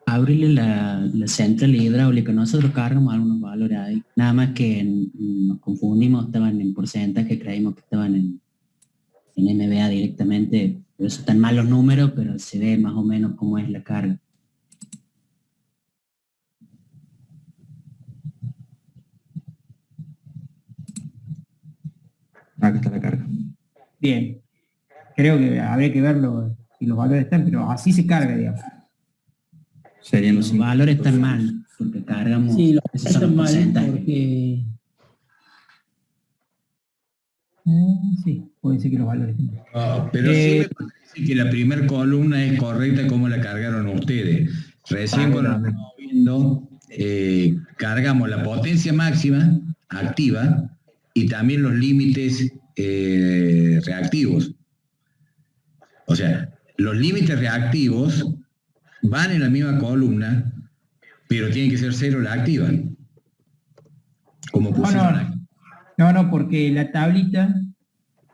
Abrirle la central hidráulica, nosotros cargamos algunos valores ahí, nada más que nos confundimos, estaban en porcentaje, creímos que estaban en MVA directamente, por eso están mal los números, pero se ve más o menos cómo es la carga. Acá está la carga. Bien. Creo que habría que verlo si los valores están, pero así se carga, digamos. Serían los valores están mal, porque cargamos... Sí, los esos son están los mal porcentajes. porque... sí, puede ser que los valores estén mal. No, pero sí me parece que la primera columna es correcta como la cargaron ustedes. Recién cuando lo estamos viendo, cargamos la potencia máxima activa y también los límites reactivos. O sea, los límites reactivos van en la misma columna, pero tiene que ser cero la activa. Como pusieron aquí. No, porque la tablita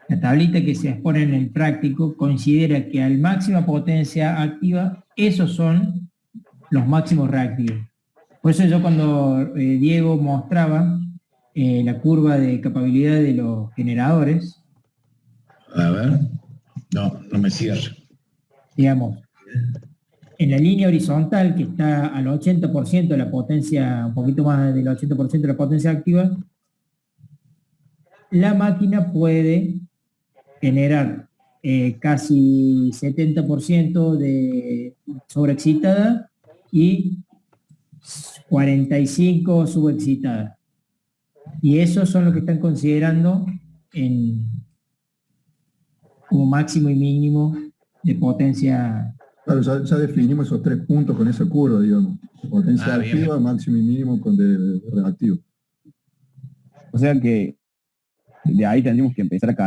que se expone en el práctico considera que al máxima potencia activa, esos son los máximos reactivos. Por eso yo cuando Diego mostraba la curva de capabilidad de los generadores. A ver, no me cierra. Digamos, en la línea horizontal que está al 80% de la potencia, un poquito más del 80% de la potencia activa, la máquina puede generar casi 70% de sobreexcitada y 45 subexcitada. Y esos son los que están considerando como máximo y mínimo de potencia. Claro, ya definimos esos 3 puntos con esa curva, digamos. Potencia activa, máximo y mínimo con de reactivo. O sea que de ahí tendríamos que empezar a cargar